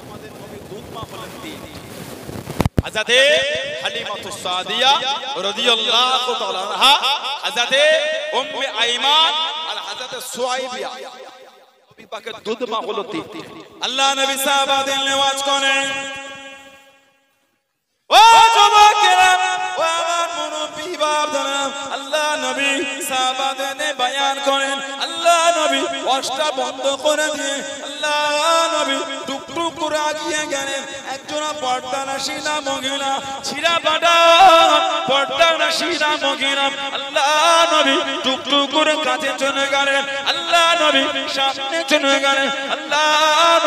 আমাদের নবীর দুধ মা হলেন তিন, হযরত হালিমাতুস সাদিয়া রাদিয়াল্লাহু তাআলা আনহা, হযরত উম্মে আইমান আর হযরত সুয়াইবিয়া। নবী পাকের দুধ মা হলো তিন। আল্লাহ নবী সাহাবাদের নেওয়াজ করেন, ও যুবকেরা, ও আমার মুরব্বি বাবারা, আল্লাহ নবী সাহাবাদের বয়ান করেন, আল্লাহ নবী ওয়াজটা বন্ধ করে দিয়ে আল্লাহ নবী টুকটুক করে আগিয়ে গেলেন। একজন পর্দানাশীলা মহিলা, ছিড়া বাঁধা পর্দানাশীলা মহিলা, আল্লাহ নবী টুকটুক করে কাছে চলে গেলেন, আল্লাহ নবী সামনে চলে গেলেন, আল্লাহ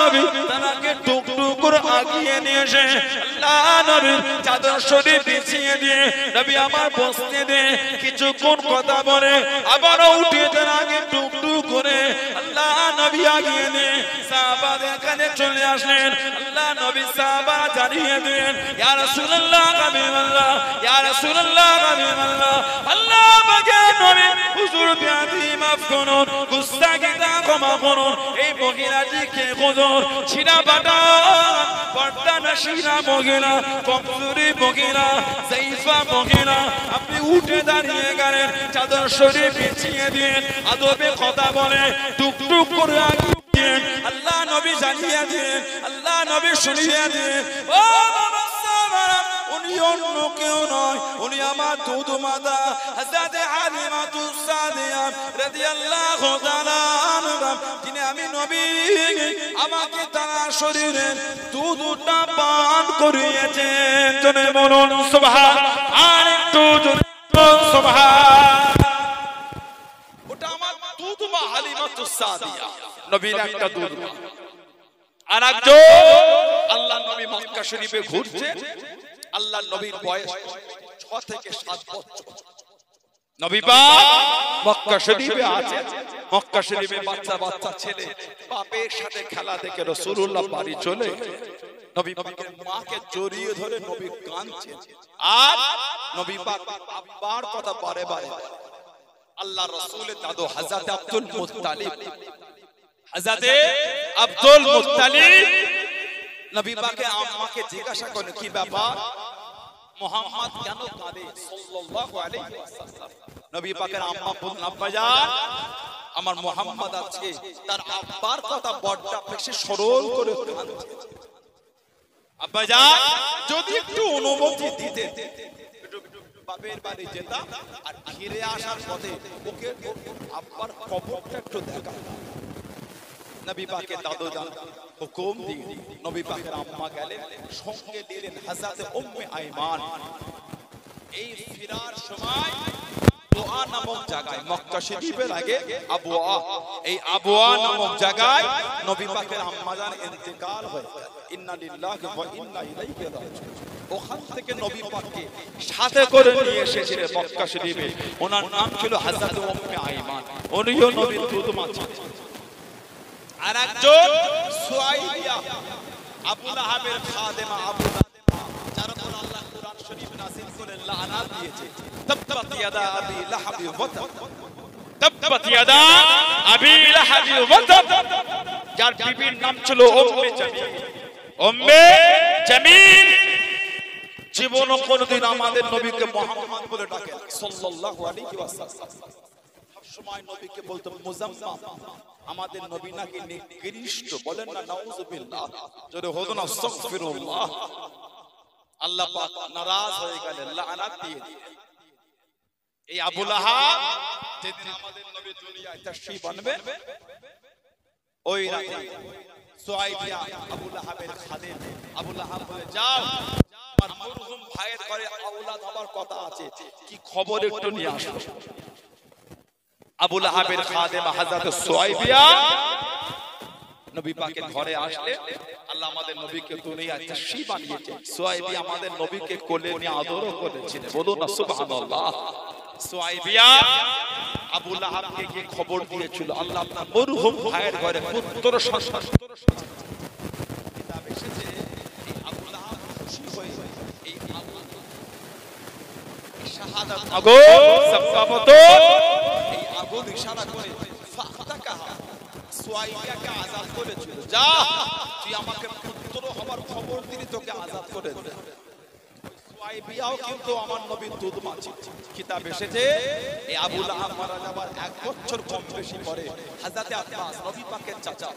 নবী তাকে টুকটুক করে আগিয়ে নিয়ে এসে আল্লাহ নবী চাদর শরীফ বিছিয়ে দিয়ে নবী আমার বসতে দে, কিছুক্ষণ কথা বলে আবারও উঠে দেন আগে টুকটুক করে আল্লাহ নবী আগিয়ে নিয়ে সাহাবাদের কাছে চলে আসলেন। আল্লাহ নবী সাহাবা জানিয়ে দেন, ইয়া রাসূলুল্লাহ হাবিবাল্লাহ, ইয়া রাসূলুল্লাহ হাবিবাল্লাহ, আল্লাহ পাকের নবী হুজুর বিয়াদি মাফ করুন, গুস্তাখিতা ক্ষমা করুন, এই মহিলাটিকে হুজুর ছিনা বাটা পর্দানাশীলা মহিলা, কমজোরি মহিলা, যায়ীফা মহিলা, আপনি উঠে দাঁড়িয়ে গেলেন, চাদর শরীফ বিছিয়ে দিয়ে আদবে কথা বলে টুকটুক করে আগিয়ে আল্লাহ নবী দিয়ে দিন, আল্লাহ নবী শুনিয়ে দিন। ও বাবা সাহাবারা, উনি অন্য কেউ নয়, উনি আমার দুধ মাতা হযরত হালিমাতুস সাদিয়া রাদিয়াল্লাহু তাআলা আনহা, যিনি আমি নবী আমাকে তার শরীরে দুধটা পান করিয়েছেন। জনে বলুন সুবহান, আর একটু জোরে সুবহান। ওটা আমার দুধ মা হালিমাতুস সাদিয়া, নবীর একটা দুধ মা। আর একজন আল্লাহ নবী মক্কা শরীফে ঘুরছে, আল্লাহ নবীর বয়স 6 থেকে 7 বছর। নবী পাক মক্কা শরীফে আছে, মক্কা শরীফে বাচ্চা বাচ্চা ছেলে বাপের সাথে খেলা দেখে রাসূলুল্লাহ বাড়ি চলে নবী পাকের মাকে জড়িয়ে ধরে নবী কাঁদছে। আর নবী পাক আব্বার কথা বারে বারে আল্লাহ রাসূলের দাদু হযরত আব্দুল মুত্তালিব, হযরত আব্দুল মুত্তালিব নবী পাকের আম্মাকে জিজ্ঞাসা করেন, কি ব্যাপার মুহাম্মদ কেন কাঁদে সাল্লাল্লাহু আলাইহি ওয়াসাল্লাম? নবী পাকের আম্মা বললেন, আব্বাজান আমার মুহাম্মদ আজকে তার আব্বার কথা বড়টা বেশি স্মরণ করে কাঁদছে। আব্বাজান যদি একটু অনুমতি দিতেন, বাপের বাড়ি যেতাম আর ফিরে আসার পথে ওকে আব্বার কবরটা একটু দেখাতাম। নবী পাকের দাদু জান হুকুম দিয়ে নবী পাকের আম্মা গেলেন, সঙ্গে দিলেন হযরত উম্মে আইমান। এই ফিরার সময় আবওয়া নামক জায়গায়, মক্কা শরীফের আগে আবওয়া, এই আবওয়া নামক জায়গায় নবী পাকের আম্মা জান ইন্তেকাল হয়ে গেল। ইন্না লিল্লাহি ওয়া ইন্না ইলাইহি রাজিউন। ওখান থেকে নবী পাককে সাথে করে নিয়ে এসেছিলেন মক্কা শরীফে। ওনার নাম ছিল হযরত উম্মে আইমান, উনিও নবীর দুধ মা ছিলেন। আর একজন সুয়াইবিয়া, আবু লাহাবের খাদেমা, আবু লাহাব, যার উপর আল্লাহ কুরআন শরীফ নাযিল করে লানাত দিয়েছে। তাব্বাত ইয়াদা আবি লাহাব ওয়া তাব, তাব্বাত ইয়াদা আবি লাহাব ওয়া তাব। যার বিবির নাম ছিল উম্মে জামিল, উম্মে জামিল জীবনও কোনদিন আমাদের নবীকে মুহাম্মদ বলে ডাকে সাল্লাল্লাহু আলাইহি ওয়াসাল্লাম। সবসময় নবীকে বলতো মুজাম্মাম। আমাদের নবী নাকি নিকৃষ্ট, বলেন না নাউযুবিল্লাহ, যদি হতো না আস্তাগফিরুল্লাহ। আল্লাহ পাক নারাজ হয়ে গেলেন, লানাত দিয়ে দিলেন। এই আবু লাহাব যেদিন আমাদের নবী দুনিয়ায় তাশরীফ আনবে, ওই রাতে সুয়াইবিয়া আবু লাহাবের খাদেম, আবু লাহাব বলে, যাও আমার মরহুম ভাইয়ের ঘরে আওলাদ হবার কথা আছে, কি খবর একটু নিয়ে আসো। আবু লাহাবের খাদেমা হযরত সুয়াইবিয়া নবী পাকের ঘরে আসলে, আল্লাহ আমাদের নবীকে দুনিয়ায় তাশরীফ আনিয়েছে। সুয়াইবিয়া আমাদের নবীকে কোলে নিয়ে আদরও করেছিলেন, বলুন না সুবহানাল্লাহ। সুয়াইবিয়া আবু লাহাবকে গিয়ে খবর দিয়েছিল, আল্লাহ আপনার মরহুম ভাইয়ের ঘরে পুত্র সন্তান কিতাব এসেছে। এই আবু লাহাব খুশি হয়ে এই শাহাদাত আগো সবকাবত এই আগুন ইশারা করে ফাতাকাহা সুয়াইবিয়াকে আযাদ করেছিল, যা তুই আমাকে পুত্র হবার খবর দিলি, তোকে আযাদ করে দে। সুয়াইবিয়াও কিন্তু আমার নবীর দুধ মা ছিল। কিতাব এসেছে এই আবু লাহাব মারা যাবার 1 বছর কম বেশি পরে হযরত আব্বাস নবী পাকের চাচা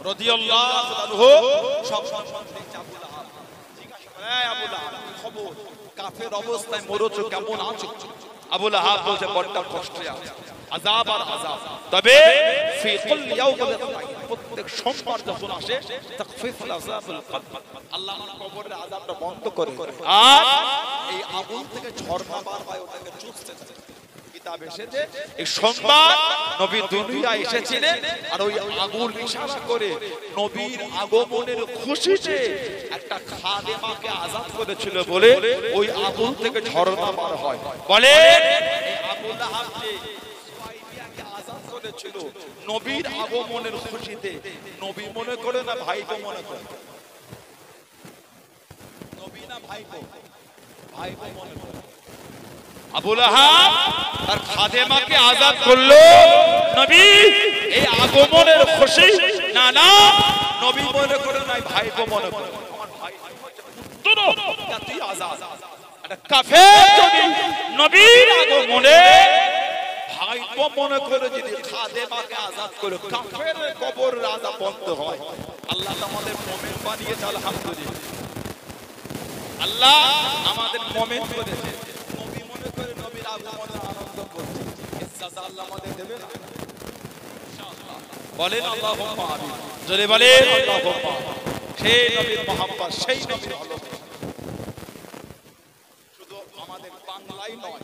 রাদিয়াল্লাহু আনহু সব সম্বন্ধে আবু লাহাব জিজ্ঞাসা করে, এই আবু লাহাব খবর, কাফের অবস্থায় মরছো, কেমন আছো? আবু লাহাব বলছে, বড়টা কষ্টে আছে, আযাব আর আযাব। তবে ফি কুল্লি ইয়াউমিল কাইয়াম, প্রত্যেক সোমবার যখন আসে তাখফিফুল আযাবুল কবর, আল্লাহ আমার কবরের আযাবটা বন্ধ করে আর এই আগুন থেকে ঝর্ণা বার হয়, ওটাকে চুষতে থাকে। কিতাব এসেছে এই সোমবার নবী দুনিয়ায় এসেছিলেন, আর ওই আগুন ইশারা করে নবীর আগমনের খুশিতে একটা খাদেমাকে আযাদ করেছিল বলে ওই আগুন থেকে ঝর্ণা বার হয়। বলে এই আবু লাহাব যে সুয়াইবিয়াকে আযাদ করেছিল নবীর আগমনের খুশিতে, নবী মনে করে না ভাইকে মনে করে? নবী না ভাইকে? ভাইকে মনে করে। আবু লাহাব তার খাদেমাকে আযাদ করলো নবী এই আগমনের খুশি, না না নবী মনে করে নাই, ভাইকে মনে করে। আমার ভাই পুত্র তুই আযাদ। একটা কাফের যদি নবীর আগমনে ভাইকে মনে করে যদি খাদেমাকে আযাদ করে, কাফের কবরের আযাব বন্ধ হয়। আল্লাহ আমাদের মুমিন বানিয়েছে আলহামদুলিল্লাহ। আল্লাহ আমাদের মুমিন করেছে। নবী মনে করে নবীর আগমনে আনন্দ করছে, ইজ্জত আল্লাহ আমাদের দেবে না ইনশাআল্লাহ। বলেন আল্লাহুম্মা আমিন, জোরে বলেন আল্লাহুম্মা। সেই নবীর মহব্বত, সেই নবীর ভালোবাসা শুধু আমাদের বাংলায় নয়,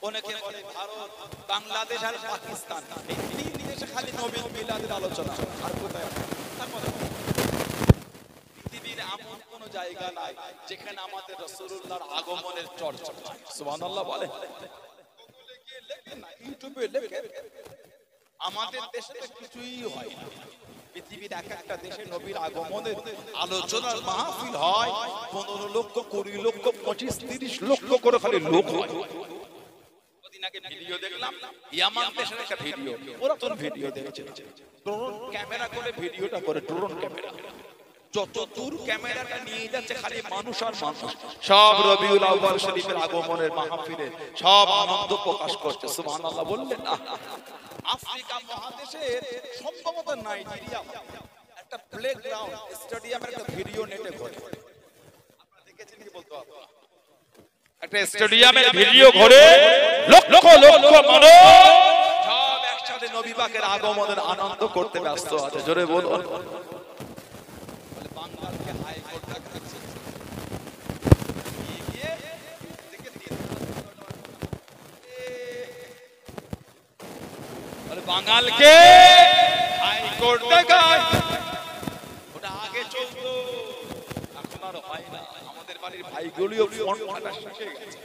অনেকে বলে ভারত, বাংলাদেশ আর পাকিস্তান, এই তিন দেশে খালি নবীর মিলাদের আলোচনা, আর কোথায়? পৃথিবীর এমন কোন জায়গা নাই যেখানে আমাদের রাসূলুল্লাহর আগমনের চর্চা নাই। সুবহানাল্লাহ বলে। গুগলে গিয়ে লেখেন না, ইউটিউবে লেখেন, আমাদের দেশে কিছুই হয় না। পৃথিবীর এক একটা দেশে নবীর আগমনের আলোচনার মাহফিল হয়, 15 লক্ষ, 20 লক্ষ, 25, 30 লক্ষ করে খালি লোক হয়। কদিন আগে ভিডিও দেখলাম, ইয়ামান দেশের একটা ভিডিও, পুরাতন ভিডিও দেখেছে, ড্রোন ক্যামেরা করে ভিডিওটা করে, ড্রোন ক্যামেরা, যত দূর ক্যামেরাটা নিয়ে যাচ্ছে খালি মানুষ আর মানুষ, সব রবিউল আউয়াল শরীফের আগমনের মাহফিলে সব আনন্দ প্রকাশ করছে। সুবহানাল্লাহ বললেন না? আফ্রিকা মহাদেশের সম্ভবত নাইজেরিয়া একটা প্লেগ্রাউন্ড স্টেডিয়ামের একটা ভিডিও নেটে ঘটে, আপনারা দেখেছেন কি বলতো? একটা স্টেডিয়ামের ভিডিও ঘটে, লক্ষ লক্ষ মানুষ সব একসাথে নবী পাকের আগমনের আনন্দ করতে ব্যস্ত আছে। জোরে বলুন। বলে বাংলাকে হাইকোর্ট দেখাচ্ছে, গিয়ে দেখে দিয়ে বাঙালকে হাইকোর্ট দেখায়। ওটা আগে চলতো, এখন আর হয় না। আমাদের বাড়ির ভাইগুলিও ফোন কাটা শিখে গেছে।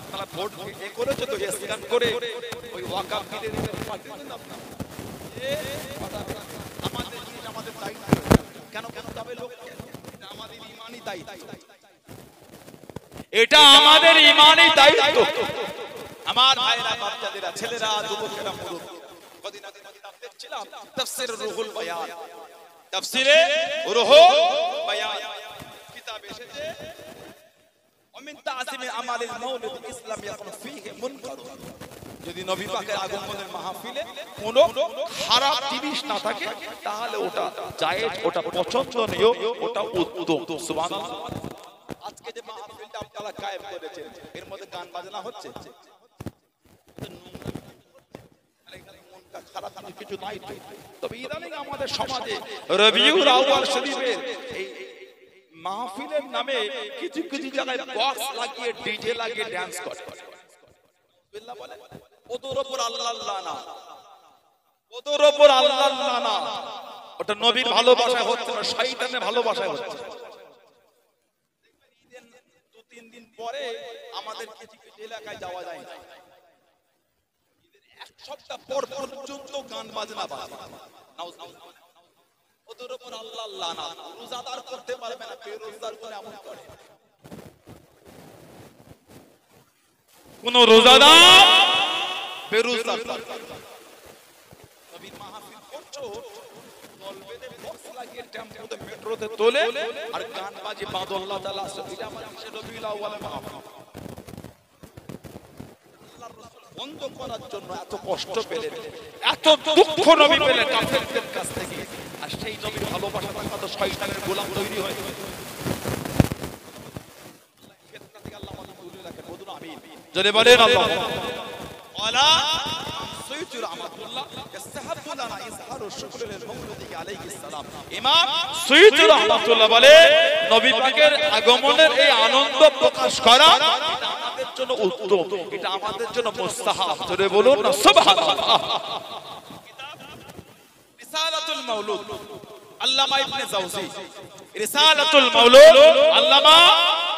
আপনারা ভোট এ করেছে তো, স্ক্যান করে ওই ওয়াকাফ বিলের পাঠিয়ে দেন আপনারা। আমাদের জিনিস আমাদের দায়িত্ব, কেন কেন যাবে লোক? আমাদের ইমানি দায়িত্ব, এটা আমাদের ইমানি দায়িত্ব। আমার ভাইরা, বাচ্চাদেরা, ছেলেরা, যুবকেরা, মুরুব, কদিন আগে কিতাব দেখছিলাম, তাফসীর রুহুল বায়ান, তাফসীরে রুহুল বায়ান কিতাব এসেছে, ওমিন তাযিমি আমালিল মাউলিদ ইসলাম ইয়াকুন ফীহি মুনকার। যদি নবী পাকের আগমনের মাহফিলে কোনো খারাপ জিনিস না থাকে তাহলে ওটা জায়েজ, ওটা পছন্দনীয়, ওটা উত্তম। সুবহানাল্লাহ। আজকে যে মাহফিলটা আপনারা কায়েম করেছেন, এর মধ্যে গান বাজনা হচ্ছে, খারাপ কিছু নাই। তবে ইদানিং আমাদের সমাজে রবিউল আউয়াল শরীফের এই মাহফিলের নামে কিছু কিছু জায়গায় বক্স লাগিয়ে, ডিজে লাগিয়ে ডান্স করে। বিল্লাহ বলে, ওদের উপর আল্লাহ লানা, ওদের উপর আল্লাহ লানা। ওটা নবীর ভালোবাসা হচ্ছে না, শয়তানের ভালোবাসা হচ্ছে। তিন দিন পরে আমাদের কিছু কিছু এলাকায় যাওয়া যায় না, এক সপ্তাহ পর পর্যন্ত গান বাজনা বাজে। ওদের উপর আল্লাহ লানা। রোজাদার করতে পারবে না, বেরোজগার করে এমন করে। কোন রোজাদার বেরোজগার নবীর মাহফিল করছো, দলবেদে বক্স লাগিয়ে টেম্পোতে মেট্রোতে তোলে আর গান বাজে, বাঁধো আল্লাহ তাআলা আসে। এটা আমাদের রবিউল আউয়ালের মাহফিল। আল্লাহর রাসূল বন্ধ করার জন্য এত কষ্ট পেলেন, এত দুঃখ নবী পেলেন কাফেরদের কাছ থেকে, আর সেই নবীর ভালোবাসা থাকা তো শয়তানের গোলাম তৈরি হয়ে গেল। ফিতনা থেকে আল্লাহ আমাদের দূরে রাখেন। বলুন আমিন, জোরে বলেন আল্লাহ। ওয়ালা সুয়ুতি রাহমাতুল্লাহ ইসহাবু লানা ইজহারু শুকর লিল মাওলুদি আলাইহিস সালাম। ইমাম সুয়ুতি রাহমাতুল্লাহ বলে, নবী পাকের আগমনের এই আনন্দ প্রকাশ করা এটা আমাদের জন্য উত্তম, এটা আমাদের জন্য মুস্তাহাব। জোরে বলুন না সুবহানাল্লাহ। রিসালাতুল মাওলুদ, আল্লামা ইবনে জাওজি, রিসালাতুল মাওলুদ, আল্লামা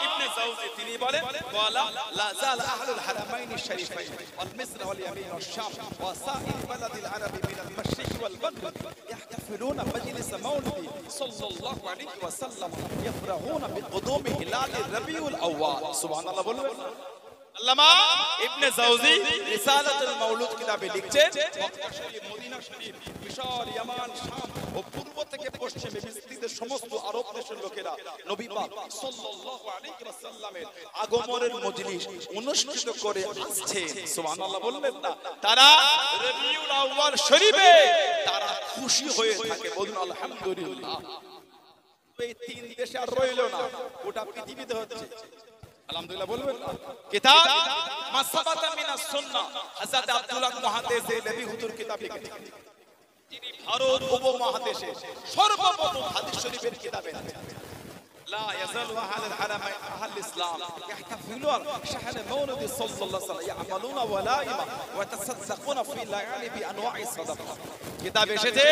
ইবনে জাওজি তিনি বলেন, ওয়ালা লা জাল আহলুল হারামাইনি শরীফাইন ওয়াল মিসর ওয়াল ইয়ামিন ওয়াশ শাম ওয়া সাইর বালাদিল আরবি মিনাল মাশরিক ওয়াল মাগরিব ইয়াহতাফিলুনা মাজলিস মাওলিদি সাল্লাল্লাহু আলাইহি ওয়া সাল্লাম ইয়াফরাহুনা বিকুদুমি হিলাল রবিউল আউয়াল। সুবহানাল্লাহ বলবেন। আল্লামা ইবনে জাওজি রিসালাতুল মাউলুদ কিতাবে লিখছেন মক্কা শরীফ, মদিনা শরীফ, মিশর, ইয়ামান, শাম ও পূর্ব থেকে পশ্চিমে বিস্তৃত সমস্ত আরব দেশের লোকেরা নবী পাক সাল্লাল্লাহু আলাইহি ওয়াসাল্লামের আগমনের মজলিস অনুষ্ঠিত করে আসছে। সুবহানাল্লাহ বলবেন না? তারা রবিউল আউয়াল শরীফে তারা খুশি হয়ে থাকে, বলুন আলহামদুলিল্লাহ। এই তিন দেশে আর রইলো না, গোটা পৃথিবীতে হচ্ছে আলহামদুলিল্লাহ বলবেন না? কিতাব মাসাবাতা মিনাস সুন্নাহ হযরত আব্দুল্লাহ মুহাদ্দিসে নবী হুজুর কিতাব লিখেছেন, যিনি ভারত উপমহাদেশে সর্বপ্রথম হাদিস শরীফের কিতাবে লা ইয়াজালু আহলুল হারাম আহলুল ইসলাম ইয়াহতাফিলুন শাহর মাউলিদ সাল্লাল্লাহু আলাইহি ইয়ামালুনা ওয়ালাইমা ওয়া তাসাদদাকুনা ফি লায়ালি বিআনওয়া'i সাদাকা। কিতাবে এসেছে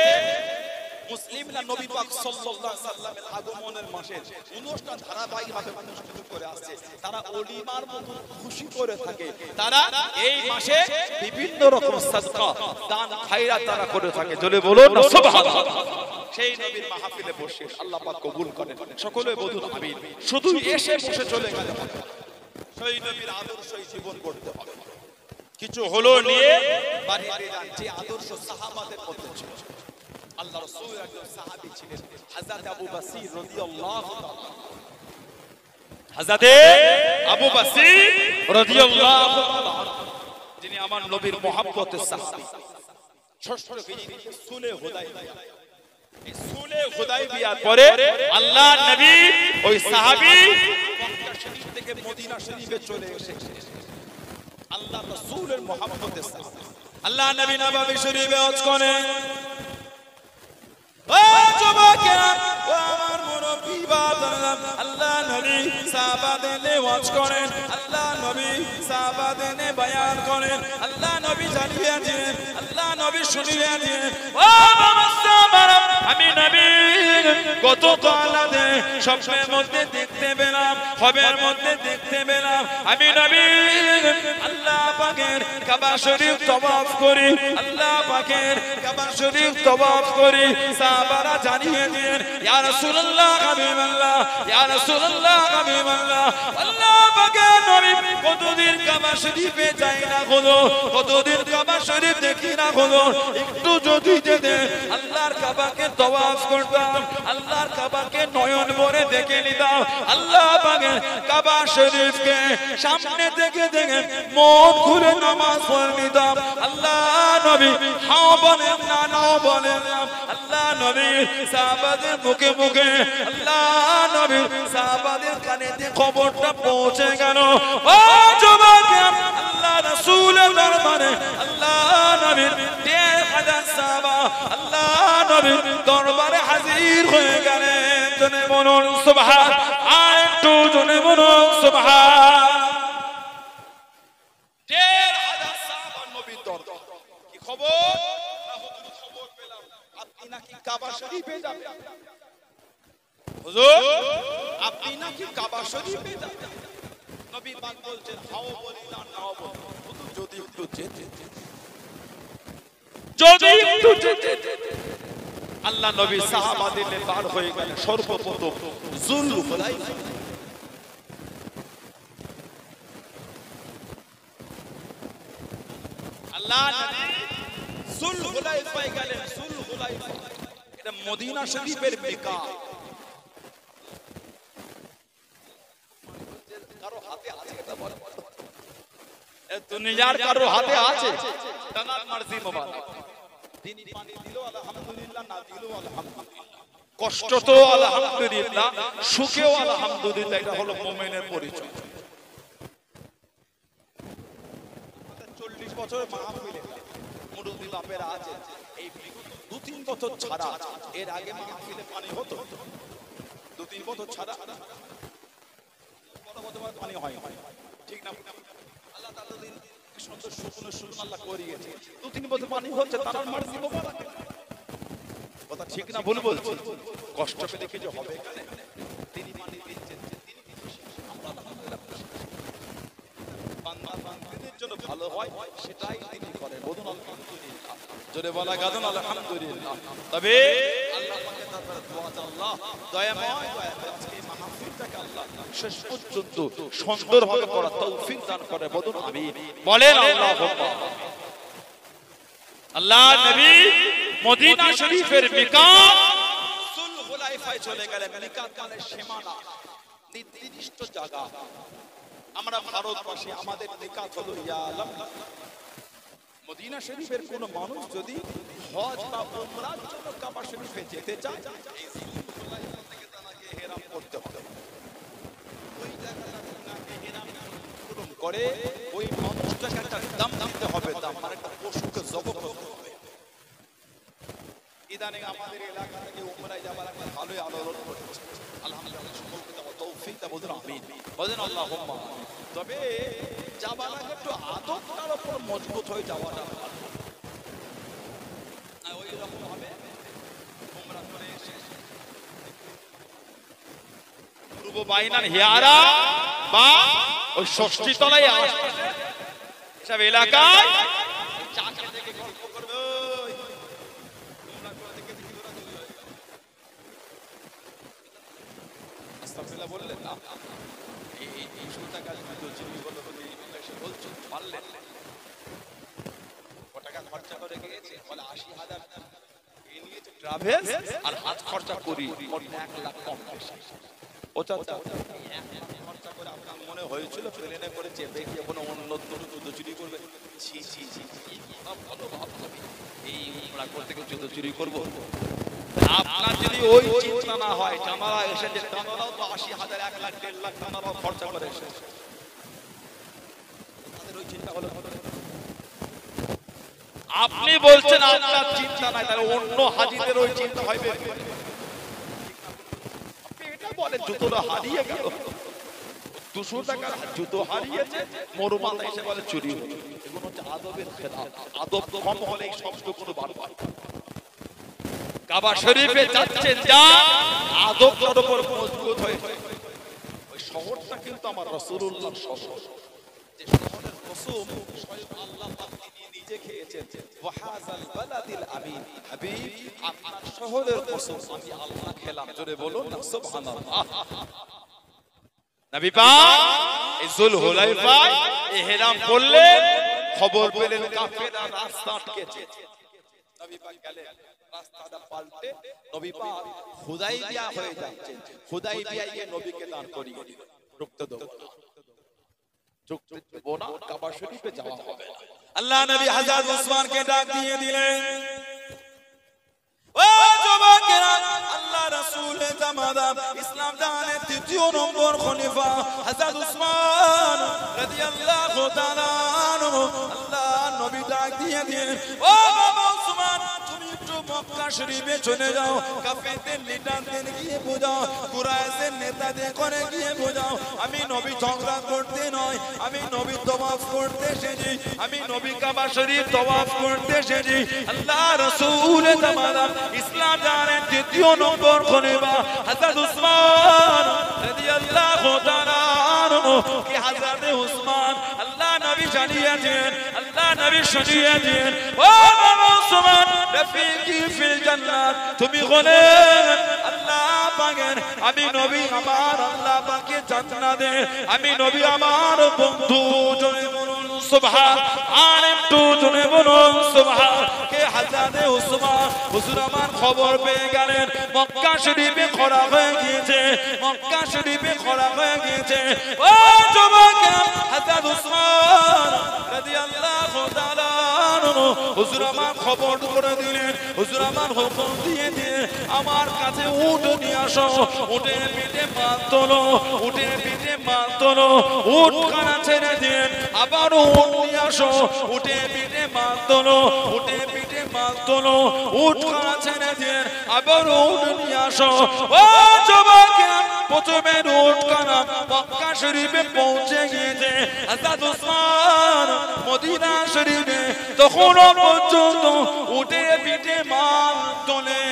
মুসলিমরা নবী পাক সাল্লাল্লাহু আলাইহি সাল্লামের আগমনের মাসে অনুষ্ঠান ধারাবাহিকভাবে অনুষ্ঠিত করে আসছে। তারা ওলিমার মতো খুশি করে থাকে। তারা এই মাসে বিভিন্ন রকম সাদকা দান খায়রাত তারা করে থাকে। জোরে বলুন না সুবহানাল্লাহ। সেই নবীর মাহফিলে বসে আল্লাহ পাক কবুল করেন, সকলে বলুন আমিন। শুধু এসে বসে চলে গেলে হবে না, সেই নবীর আদর্শই জীবন করতে হবে। কিছু হলো নিয়ে বাড়িতে যান, যে আদর্শ সাহাবাদের মধ্যে ছিল। আল্লাহ রাসূল একজন সাহাবী ছিলেন হযরত আবু বসির রাদিয়াল্লাহু তাআলা। হযরত আবু বসির রাদিয়াল্লাহু তাআলা যিনি আমার নবীর মহব্বতের সাহাবী। ষষ্ঠ হিজরিতে সুলে হুদায়বিয়া, এই সুলে হুদায়বিয়ার পরে আল্লাহ নবী ওই সাহাবী মক্কা শরীফ থেকে মদিনা শরীফে চলে এসেছেন আল্লাহ রাসূলের মহব্বতের সাহাবী। আল্লাহ নবী নববী শরীফে হজ করেন। ও যুবকেরা, ও আমার মুরব্বি বাবারা, আল্লাহ নবী সাহাবাদের ওয়াজ করেন, আল্লাহ নবী সাহাবাদের বয়ান করেন, আল্লাহ নবী জানিয়ে দিলেন, আল্লাহ নবী শুনিয়ে দিলেন। ও বাবা সাহাবারা, আমি নবী গতকাল স্বপ্নের মধ্যে দেখতে পেলাম, খবরের মধ্যে দেখতে পেলাম, আমি নবী আল্লাহ পাকের কাবা শরীফ তওয়াফ করি, আল্লাহ পাকের কাবা শরীফ তওয়াফ করি। সাহাবারা জানিয়ে দিলেন, ইয়া রাসূলুল্লাহ হাবিবাল্লাহ, ইয়া রাসূলুল্লাহ হাবিবাল্লাহ, আল্লাহ পাকের নবী কতদিন কাবা শরীফে যাই না হলো, কতদিন কাবা শরীফ দেখি না হলো, একটু যদি যেতে আল্লাহর কাবাকে তওয়াফ করতাম, আল্লাহর কাবাকে নয়ন ভরে দেখে নিতাম, আল্লাহ পাকের কাবা শরীফকে সামনে থেকে দেখে মন খুলে নামাজ পড়ে নিতাম। আল্লাহ নবী হাও বলেন না, নাও বলেন না, আল্লাহ নবী সাহাবাদের মুখে মুখে, আল্লাহ নবী সাহাবাদের কানেতে খবরটা পৌঁছে গেল। ও যুবক, আল্লাহ রাসূলের দরবারে আল্লাহ নবীর ১,৫০০ সাহাবা আল্লাহ নবীর দরবারে হাজির হয়ে গেলেন। জনে বলুন সুবহান, আর একটু জনে বলুন সুবহান। ১,৫০০ সাহাবা নবীর দরবার। কি খবর? খবর পেলাম আপনি নাকি কাবা শরীফে যাবেন। হুজুর, আপনি নাকি কাবা শরীফে যাবেন। নবী পাক বলছেন, হাও বলি না, নাও বলি, হুজুর যদি একটু যেতে, যদি একটু যেতে। আল্লাহ নবী সাহাবাদের নিয়ে পার হয়ে গেলেন সর্বপ্রথম যুলহুলাইফা। আল্লাহ নবী যুলহুলাইফায় গেলেন। যুলহুলাইফা এটা মদিনা শরীফের মেকা। কারো হাতে আছে এটা বল, দুনিয়ার কারো হাতে আছে? তানার মার্জি মোবারক। তিনি পানি দিল আলহামদুলিল্লাহ, না দিল আলহামদুলিল্লাহ, কষ্ট তো আলহামদুলিল্লাহ, সুখেও আলহামদুলিল্লাহ। এটা হলো মুমিনের পরিচয়। 40 বছর মাহফিলে মুরুদি বাপেরা আছে, এই 2-3 বছর ছাড়া এর আগে মাহফিলে পানি হতো? 2-3 বছর ছাড়া পানি হয়, ঠিক না? আল্লাহ তাআলা দিন সুন্দর সুকুনে সুকুন আল্লাহ করিয়েছে, 2-3 বছর পানি হচ্ছে, তার মার্জি মোবারক। কথা ঠিক না ভুল বলছি? কষ্ট পেলে কিছু হবে এখানে? তিনি পানি দিচ্ছেন, তিনি খুশি, আমরা আলহামদুলিল্লাহ খুশি। বান্দা বান্দাদের জন্য ভালো হয় সেটাই তিনি করেন, বলুন আলহামদুলিল্লাহ। জোরে বলা গাজন আলহামদুলিল্লাহ। তবে আল্লাহ পাকের দরবারে দোয়া চাই, আল্লাহ দয়াময়, আজকে এই মাহফিলটাকে শেষ পর্যন্ত সুন্দরভাবে করার তৌফিক দান করে বলুন আমিন। বলেন আল্লাহুম্মা। আল্লাহ নবী মদিনা শরীফের মিকাত সুলহুলাইফায় চলে গেলেন। মিকাত মানে সীমানা, নির্দিষ্ট জায়গা। আমরা ভারতবাসী, আমাদের মিকাত হলো ইয়ালাম। মদিনা শরীফের কোন মানুষ যদি হজ বা উমরার জন্য কাবা শরীফে যেতে চায়, এই সুলহুলাইফা থেকে তাকে ইহরাম করতে হবে। ওই জায়গাটাকে ইহরাম পূরণ করে ওই মানুষটাকে একটা দাম দিতে হবে। দাম মানে একটা পশুকে জবাই করতে হবে। ইদানিং আমাদের এলাকা থেকে উমরায় যাবার একটা ভালোই আলোড়ন করেছে। আলহামদুলিল্লাহ, সকলকে দেওয়া তৌফিক দাও বলুন আমিন। বলেন আল্লাহুম্মা। তবে যাবার আগে একটু আদবটার উপর মজবুত হয়ে যাওয়াটা ভালো। ওই রকম ভাবে উমরা করে এসে পূর্ব বাইনার হিয়ারা বা ওই ষষ্ঠী তলায় আশেপাশে সব এলাকায় চাচা থেকে গল্প করবে। বললেন না এই 200 টাকা বলছো পারলেন কত টাকা খরচা করে গিয়েছে? বলে 80,000 নিয়েছে ট্রাভেল আর হাত খরচা করি 1 লাখ কম পয়সা। ও চাচা 1 লাখ খরচা করে আপনার মনে হয়েছিল প্লেনে করে চেপে গিয়ে কোনো অন্য যুদ্ধ চুরি করবে? ছি ছি ছি, ভালো ভাববে এই আমরা করতে গিয়ে যুদ্ধ চুরি করবো? আপনার যদি ওই চিন্তা না হয়, জামারা এসে যে জামারাও তো 80,000 1 লাখ 1.5 লাখ জামারাও খরচা করে এসেছে, তাদের ওই চিন্তা হলো। আপনি বলছেন আপনার চিন্তা নাই, তাহলে অন্য হাজিদের ওই চিন্তা হবে। আপনি এটা বলেন জুতোটা হারিয়ে গেল, 200 টাকার জুতো হারিয়েছে, মরুমাতা এসে বলে চুরি হলো। এগুলো হচ্ছে আদবের খেলাফ। আদব কম হলে এই শব্দ কোনো বারবার কাবা শরীফে যাচ্ছেন, যা আদবটার উপর মজবুত হয়ে। ওই শহরটা কিন্তু আমার রাসূলুল্লাহর শহর, যে শহরের কসম স্বয়ং আল্লাহ পাক নিজে খেয়েছেন। ওয়াহাযাল বালাদিল আমিন, হাবিব আপনার শহরের কসম আমি আল্লাহ খেলাম। জোরে বলুন না সুবহানাল্লাহ। নবী পাক এই যুলহুলাইফায় ইহরাম করলেন, খবর পেলেন কাফেররা রাস্তা আটকেছে। নবী পাক গেলেন, রাস্তাটা পাল্টে নবী পাক হুদাইবিয়া হয়ে যাচ্ছে। হুদাইবিয়ায় গিয়ে নবীকে দাঁড় করিয়ে দিলেন, রুখতে দেব না, রুখতে দেব না, কাবা শরীফে যাওয়া হবে না। আল্লাহ নবী হযরত উসমানকে ডাক দিয়ে দিলেন, ও যুবকেরা, আল্লাহ রাসূলের জামাতা ইসলাম জাহানের 3য় নম্বর খলিফা হযরত উসমান রাদিয়াল্লাহু তাআলা আনহু, আল্লাহ নবী ডাক দিয়ে দিলেন, ও বাবা উসমান, তুমি একটু মক্কা শরীফে চলে যাও, কাফেরদের লিডারদের গিয়ে বোঝাও, কুরাইশের নেতাদের করে গিয়ে বোঝাও, আমি নবী ঝগড়া করতে নয়, আমি নবী তওয়াফ করতে এসেছি, আমি নবী কাবা শরীফ তওয়াফ করতে এসেছি। আল্লাহ রাসূলের জামাতা ইসলাম জাহানের 3য় নম্বর খলিফা হযরত উসমান রাদিয়াল্লাহু তাআলা আনহু কি হযরত উসমান আল্লাহ নবী জানিয়েছেন, আল্লাহ নবী শুনিয়েছেন, ও বাবা উসমান, রফিকি ফিল জান্নাত, তুমি বলেন আল্লাহ পাকের আমি নবী, আমার আল্লাহ পাকে জান্নাতে আমি নবী আমার বন্ধু। জোরে বলুন সুবহান, আর একটু জোরে বলুন সুবহান। কে হযরত উসমান হুজুর আমার খবর পেয়ে গেলেন মক্কা শরীফে খরা হয়ে গিয়েছে, মক্কা শরীফে খরা হয়ে গিয়েছে। ও যুবকেরা, হযরত উসমান রাদিয়াল্লাহু তাআলা আনহু হুজুর আমার খবর করে দিলেন, হুজুর আমার হুকুম দিয়ে দিলেন, আমার কাছে উট নিয়ে আসো, উটের পিঠে মাল তোলো, উটের পিঠে মাল তোলো, উট খানা ছেড়ে দিন, আবার উট নিয়ে আসো, উটের পিঠে মাল তোলো, উটের পিঠে মাল তোলো, উট খানা ছেড়ে দিন, আবার উট নিয়ে আসো। ও যুবকেরা, প্রথমে উট খানা মক্কা শরীফে পৌঁছে গিয়েছে। হযরত উসমান মদিনা শরীফে তখনও পর্যন্ত উটের পিঠে মাল তোলে।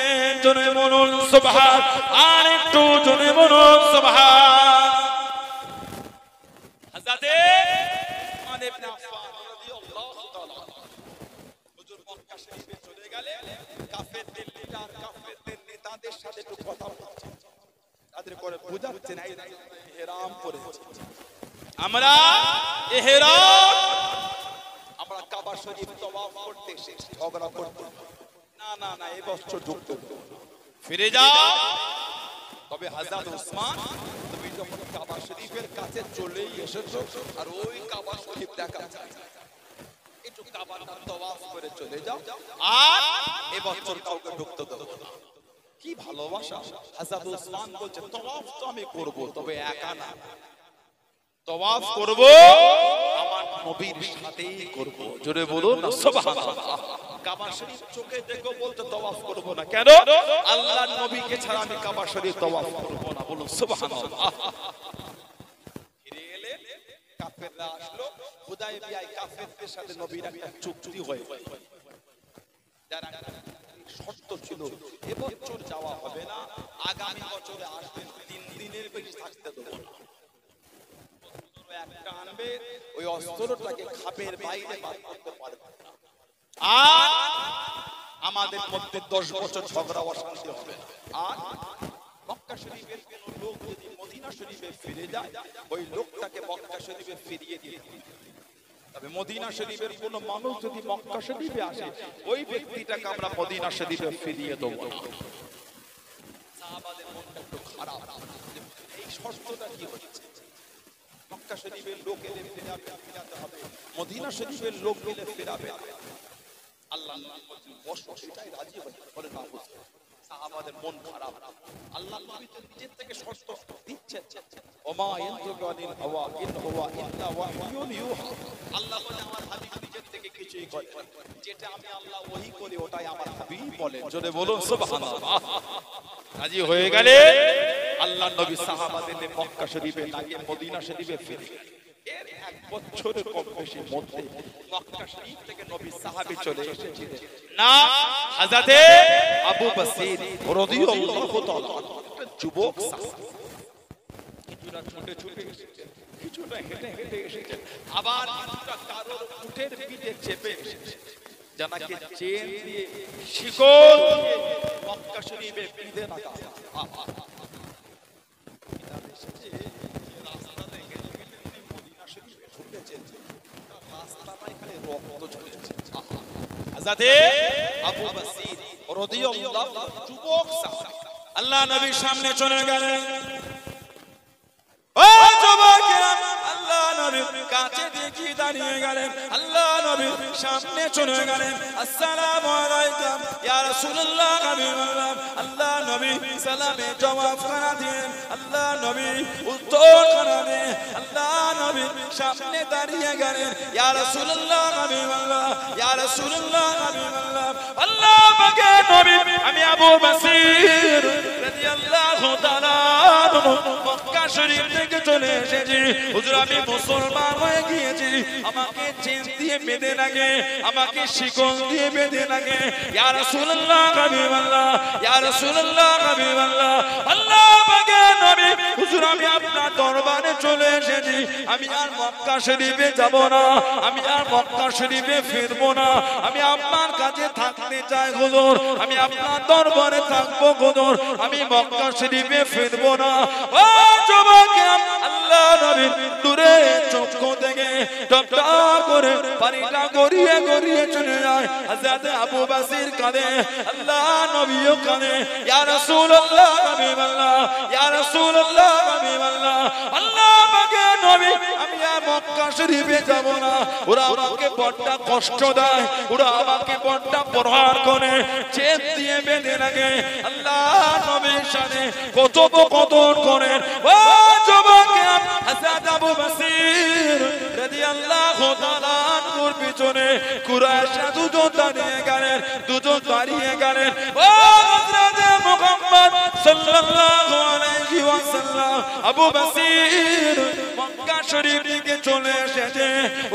জোরে বলুন সুবহান, আর একটু জোরে বলুন সুবহান। হযরত উসমান ইবনে আফফান রাদিয়াল্লাহু তাআলা হুজুর মক্কা শরীফে চলে গেলেন, কাফেরদের লিডার, কাফেরদের নেতাদের সাথে একটু কথা বলছেন। তাদের করে বুঝাচ্ছে না ইহরাম পরেছে আমরা ইহরাম আমরা কাবা শরীফ তওয়াফ করতে এসেছি ঝগড়া করতে না না না এই বছর ঢুকতে ফিরে যাও তবে হযরত ওসমান তুমি যখন কাবা শরীফের কাছে চলেই এসেছো আর ওই কাবা শরীফ দেখা যায় একটু কাবাটা তওয়াফ করে চলে যাও আর এই বছর কাউকে ঢুকতে দেব না কি ভালোবাসা হযরত ওসমান বলছে তওয়াফ তো আমি করব তবে একা না তওয়াফ করব আমার নবীর সাথেই করব জোরে বলুন না সুবহানাল্লাহ কাবা শরীফ চোখে দেখো বলতে তওয়াফ করব না কেন আল্লাহর নবীকে ছাড়া আমি কাবা শরীফ তওয়াফ করব না বলুন সুবহানাল্লাহ ফিরে এলে কাফেররা আসলো হুদায়বিয়ায় কাফেরদের সাথে নবীর একটা চুক্তি হয় যারা শর্ত ছিল এবছর যাওয়া হবে না আগামী বছরে আসবেন 3 দিনের বেশি থাকতে দেব না একটা আনবে ওই অস্ত্রটাকে খাপের বাইরে বার করতে পারবে না আর আমাদের মধ্যে 10 বছর ঝগড়া অশান্তি হবে আর মক্কা শরীফের কোন লোক যদি মদিনা শরীফে ফিরে যায় ওই লোকটাকে মক্কা শরীফে ফিরিয়ে দিয়ে তবে মদিনা শরীফের কোন মানুষ যদি মক্কা শরীফে আসে ওই ব্যক্তিটাকে আমরা মদিনা শরীফে ফিরিয়ে দেব না সাহাবাদের মনটা একটু খারাপ এই শর্তটা কি হচ্ছে মক্কা শরীফের লোক এলে ফিরাতে হবে মদিনা শরীফের লোক এলে ফিরাবে আল্লাহ সেটাই রাজি বলে না সাহাবাদের মন খারাপ আল্লাহ নবী তো নিজের থেকে শর্ত দিচ্ছেন ওমা ইয়ানতুকু আনিল হাওয়া ইন হুয়া ইল্লা ওয়াহয়ুন ইউহা আল্লাহ বলে আমার হাবিব নিজের থেকে কিছুই করে যেটা আমি আল্লাহ ওহী করি ওটাই আমার হাবিব বলেন জোরে বলুন সুবহানাল্লাহ রাজি হয়ে গেলে আল্লাহ নবী সাহাবাদের মক্কা শরীফে লাগিয়ে মদিনা শরীফে ফিরে এর এক বছরের কম বেশি মধ্যে মক্কা শরীফ থেকে নবী সাহাবী চলে এসেছিলেন না হযরত আবু বসির রাদিয়াল্লাহু তাআলা একটা যুবক সাহাবী কিছুটা ছুটে ছুটে এসেছেন কিছুটা হেঁটে হেঁটে এসেছেন আবার কিছুটা কারোর উটের পিঠে চেপে এসেছেন জানাকে চেন দিয়ে শিকল দিয়ে মক্কা শরীফে পিঠে রাখা আবু বসির রাদিয়াল্লাহু যুবক সাহাবী আল্লাহ নবীর সামনে চলে গেলেন ও যুবকেরা আল্লাহ নবীর কাছে দেখি দাঁড়িয়ে গেলেন আল্লাহ নবীর সামনে চলে গেলেন আসসালামু আলাইকুম ইয়া রাসূলুল্লাহ হাবিবাল্লাহ আল্লাহ নবী সালামে জবাব করা দিলেন আল্লাহ নবী উত্তর করা দিলেন আল্লাহ নবীর সামনে দাঁড়িয়ে গেলেন ইয়া রাসূলুল্লাহ হাবিবাল্লাহ ইয়া রাসূলুল্লাহ হাবিবাল্লাহ আল্লাহ পাকের নবী আমি আবু বসির রাদিয়াল্লাহু তাআলা মক্কা শরীফ থেকে চলে এসেছি হুজুর আমি মুসলমান হয়ে গিয়েছি আমাকে চেন দিয়ে বেঁধে লাগে আমাকে শিকল দিয়ে বেঁধে লাগে ইয়া রাসূলুল্লাহ হাবিবাল্লাহ ইয়া রাসূলুল্লাহ হাবিবাল্লাহ আল্লাহ পাকের নবী হুজুর আমি আপনার দরবারে চলে এসেছি আমি আর মক্কা শরীফে যাব না আমি আর মক্কা শরীফে ফিরব না আমি আপনার কাছে থাকতে চাই হুজুর আমি আপনার দরবারে থাকবো হুজুর আমি মক্কা শরীফে ফিরব না ও যুবকেরা আল্লাহ নবী দূরে চক্ষু থেকে টপটপ করে পানিটা গড়িয়ে গড়িয়ে চলে যায় হযরত আবু বসির কাঁদে আল্লাহ নবীও কাঁদে ইয়া রাসূলুল্লাহ হাবিবাল্লাহ ইয়া রাসূলুল্লাহ হাবিবাল্লাহ আল্লাহ পাকের নবী আমি আর মক্কা শরীফে যাব না ওরা আমাকে বড়টা কষ্ট দেয় ওরা আমাকে বড়টা প্রহার করে চেন দিয়ে বেঁধে লাগে আল্লাহ নবীর সাথে কথোপকথন করে ও যুবকেরা হযরত আবু বসির রাদিয়াল্লাহু তাআলা আনহুর পিছনে কুরাইশরা দুজন দাঁড়িয়ে গেলেন ও হযরত মুহাম্মদ সাল্লাল্লাহু আলাইহি ওয়াসাল্লাম আবু বসির মক্কা শরীফ থেকে চলে এসেছে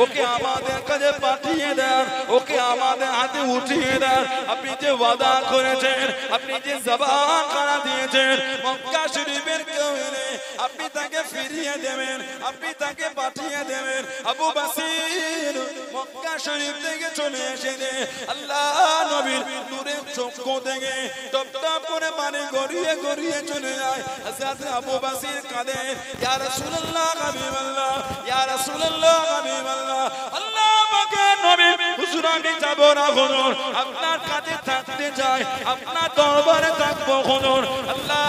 ওকে আমাদের কাছে পাঠিয়ে দেন ওকে আমাদের হাতে উঠিয়ে দেন আপনি যে ওয়াদা করেছেন আপনি যে জবান করা দিয়েছেন মক্কা শরীফের কেউ এলে আপনি তাকে ফিরিয়ে দেবেন, আপনি তাকে পাঠিয়ে দেবেন। আবু বাসির মক্কা শরীফ থেকে চলে এসেছে, আল্লাহ নবীর নূরের চক্ষু থেকে টপ টপ করে পানি গড়িয়ে গড়িয়ে চলে যায়। হযরত আবু বাসির কাঁদে, ইয়া রাসূলুল্লাহ হাবিবাল্লাহ, ইয়া রাসূলুল্লাহ হাবিবাল্লাহ, আল্লাহ পাকের নবী হুজুর আমি যাব না হুজুর, আপনার কাছে থাকতে চাই, আপনার দরবারে থাকবো হুজুর। আল্লাহ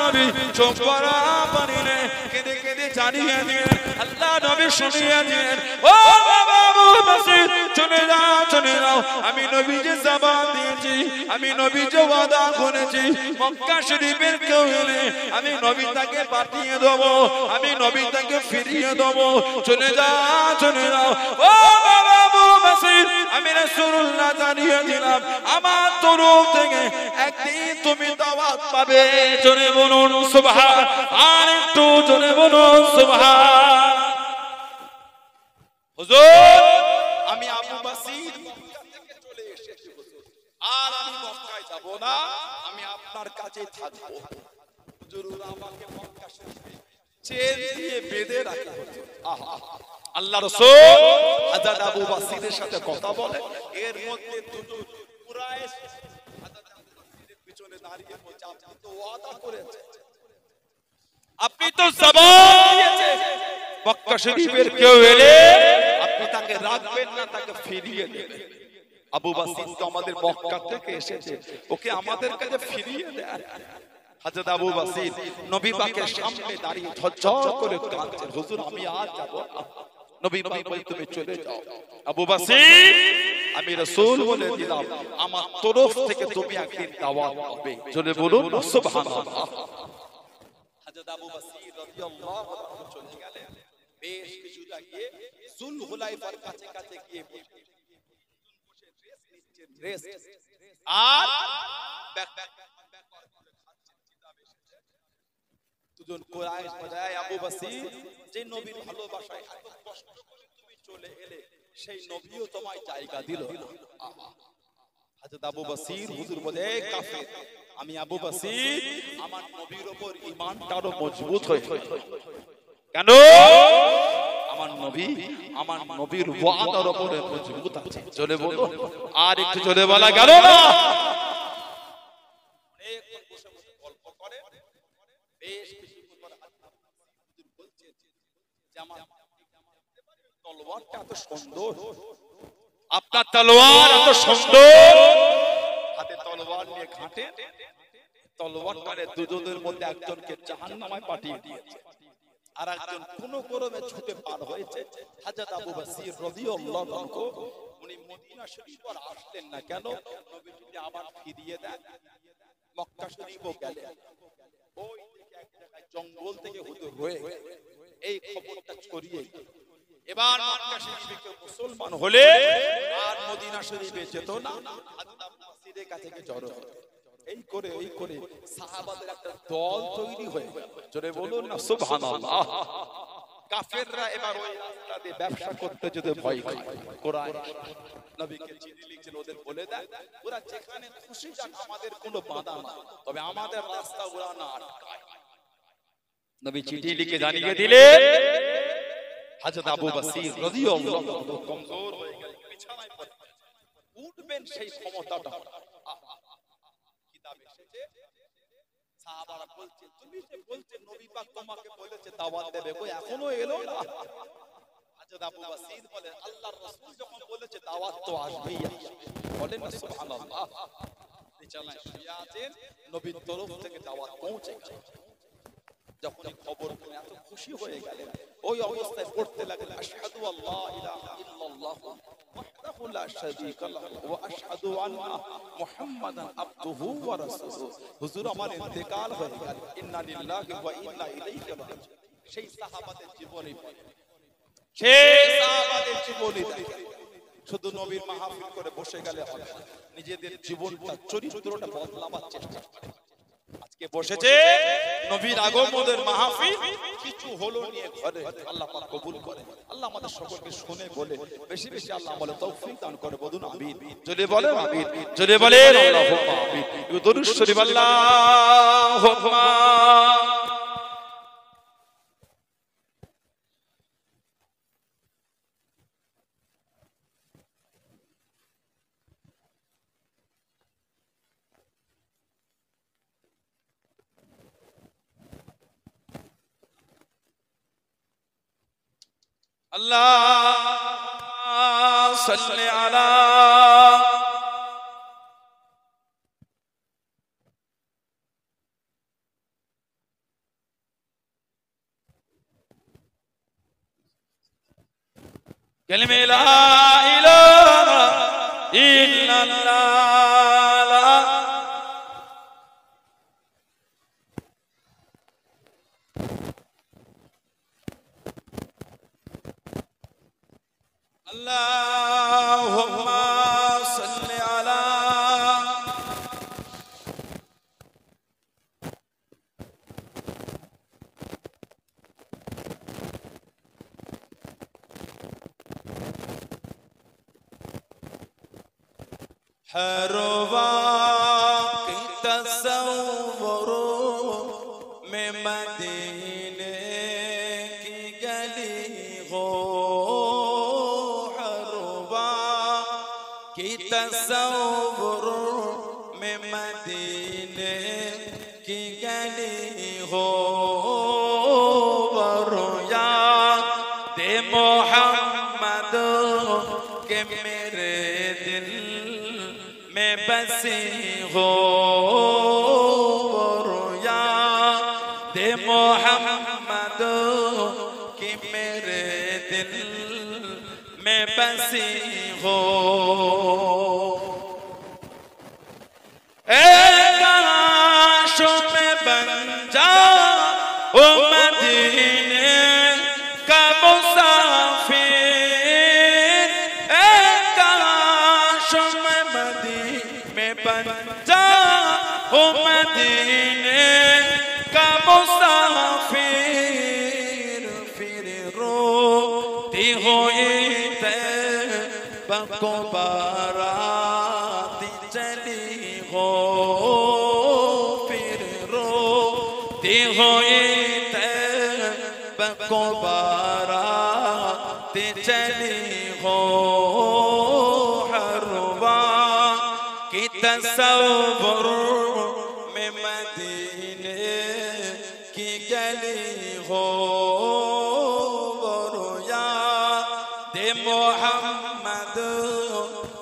নবী চোখ ভরা পানি নিয়ে কেঁদে কেঁদে জানিয়ে দিলেন, আল্লাহ নবী শুনিয়ে দিলেন, ও বাবা আবু বাসির চলে যাও চলে যাও, আমি নবী যে জবান দিয়েছি, আমি নবী যে ওয়াদা করেছি, মক্কা শরীফের কেউ এলে আমি নবী তাকে পাঠিয়ে দেবো, আমি নবী তাকে ফিরিয়ে দেবো, চলে যাও চলে যাও। ও বাবা আবু বাসির, আমি রাসূলুল্লাহ জানিয়ে দিলাম, আমার তরফ থেকে একদিন তুমি দাওয়াত পাবে। জোরে বলুন সুবহান, আর একটু জোরে বলুন সুবহান। হুজুর আমি আবু বাসির মক্কা থেকে চলে এসেছি হুজুর, আর আমি মক্কায় যাব না, আমি আপনার কাছে থাকবো। হুজুর আমাকে মক্কা শরীফে চেন দিয়ে বেঁধে রাখা হতো। আহা, আল্লাহ রাসূল হযরত আবু বাসিরের সাথে কথা বলে, এর মধ্যে দুটো কুরাইশ হযরত আবু বাসিরের পিছনে দাঁড়িয়ে বলছে, আপনি তো ওয়াদা করেছেন, আপনি তো জবান দিয়েছেন, মক্কা শরীফের কেউ এলে আপনি তাকে রাখবেন না, তাকে ফিরিয়ে দেবেন। আবু বাসির তো আমাদের মক্কা থেকে এসেছে, ওকে আমাদের কাছে ফিরিয়ে দেন। হযরত আবু বাসির নবী পাকের সামনে দাঁড়িয়ে ঝরঝর করে কাঁদছেন, হুজুর আমি আর যাব না। নবী পাক বলে তুমি চলে যাও। আবু বাসির আমি রাসূল বলে দিলাম, আমার তরফ থেকে তুমি একদিন দাওয়াত পাবে। জোরে বলুন সুবহানাল্লাহ। হযরত আবু বাসির রাদিয়াল্লাহু আনহু চলে গেলেন, বেশ কিছুটা গিয়ে যুলহুলাইফার কাছে কাছে গিয়ে বসে রেস্ট আর দুজন কুরাইশ বলে, আবু বাসির যে নবীর ভালোবাসায় এত কষ্ট করে তুমি চলে এলে, সেই নবীও তোমায় জায়গা দিল না। হযরত আবু বাসির হুজুর বলে, কাফের, আমি আবু বাসির আমার নবীর উপর ঈমানটা আরো মজবুত হয়েছে। কেন? আমার নবী আমার নবীর ওয়াদার উপরে মজবুত আছে। জোরে বলো, আর একটু জোরে বলা গেল না? অনেকক্ষণ বসে বসে গল্প করে, বেশ কিছুক্ষণ পরে হুজুর বলছেন যে আমার তলোয়ারটা এত সুন্দর, আপনার তলোয়ার এত সুন্দর, হাতে তলোয়ার নিয়ে ঘাটে, তলোয়ারটারে দুজনের মধ্যে একজনকে জাহান্নামে পাঠিয়ে দিয়েছে, আর একজন কোন করমে ছুটে পার হয়েছে। হযরত আবু বাসির রাদিয়াল্লাহু আনহু উনি মদিনা শরীফ আর আসলেন না, কেন? নবী যদি আবার ফিরিয়ে দেন, মক্কা শরীফও গেলেন, ওই দিকে এক জায়গায় জঙ্গল থেকে হুজুর রয়ে গেলেন, এই খবরটা ছড়িয়ে এবার মক্কা শরীফে কেউ মুসলমান হলে আর মদিনা শরীফে যেত না, হযরত আবু বাসিরের কাছে গিয়ে জড়ো হতো। এই করে সাহাবাদের একটা দল তৈরি হয়ে গেল। জোরে বলুন না সুবহানাল্লাহ। কাফেররা এবার ওই রাস্তা দিয়ে ব্যবসা করতে যদি ভয় পায়, কুরাইশ নবীকে চিঠি লিখছেন, ওদের বলে দেয় ওরা যেখানে খুশি যাক, আমাদের কোনো বাধা নাই, তবে আমাদের রাস্তা ওরা না আটকায়। নবী চিঠি লিখে জানিয়ে দিলেন, হযরত আবু বাসির রাদিয়াল্লাহু আনহু কমজোর হয়ে গেলেন, বিছানায় পড়ে উঠবেন সেই ক্ষমতাটা কিতাবে এসেছে। সাহাবারা বলছে, তুমি যে বলছে নবী পাক তোমাকে বলেছে দাওয়াত দেবে, কই এখনো এলো না? হযরত আবু বাসির বলে, আল্লাহর রাসূল যখন বলেছে দাওয়াত তো আসবেই। বলেন না সুবহানাল্লাহ। বিছানায় শুয়ে আছেন, নবীর তরফ থেকে দাওয়াত পৌঁছে গেছে। যখন খবর পেয়ে এত খুশি হয়ে গেলেন, ওই অবস্থায় পড়তে লাগলেন, আশহাদু আল্লা ইলাহা ইল্লাল্লাহ ওয়াহদাহু লা শারীকা লাহু ওয়া আশহাদু আন্না মুহাম্মাদান আবদুহু ওয়া রাসূলুহু। হুজুর আমার ইন্তেকাল হয়ে গেল, ইন্না লিল্লাহি ওয়া ইন্না ইলাইহি রাজিউন। সেই সাহাবাদের জীবনী, সেই সাহাবাদের জীবনী শুধু নবীর মাহফিল করে বসে গেলে হবে না, নিজেদের জীবনটা চরিত্রটা বদলাবার চেষ্টা করে। আজকে বসেছে নবীর আগমনের মাহফিল, কিছু হলো নিয়ে ঘরে, আল্লাহ পাক কবুল করে। আল্লাহ আমাদের সকলকে শুনে বলে বেশি বেশি আল্লাহ বলে তৌফিক দান করে। বলুন আমিন। জোরে বলেন আমিন, জোরে বলেন আল্লাহুম্মা আমিন। দরুদ শরীফ আল্লাহুম্মা अल्लाह सल्ले अला कलमे ला इलाहा इल्लल्लाह। अल्लाहुम्मा सल्ली अला हर वाक़ी तसव्वुर में मदीने की गली हो, हर वाक़ी तसव्वुर में मदीने की गली हो, याद मोहम्मद के मेरे दिल में बसी हो, याद मोहम्मद की मेरे दिल में बसी हो। काश में बन जाओ मदीने का मुसाफिर, काश में मदीने बन जाओ मदीने का मुसाफिर, फिर रोती हुई तैबा को बाराती चली हो, फिर रोती हुई तैबा को बाराती चली हो, हर वाक़ी तसव्वुर में मदीने की गली हो, याद मोहम्मद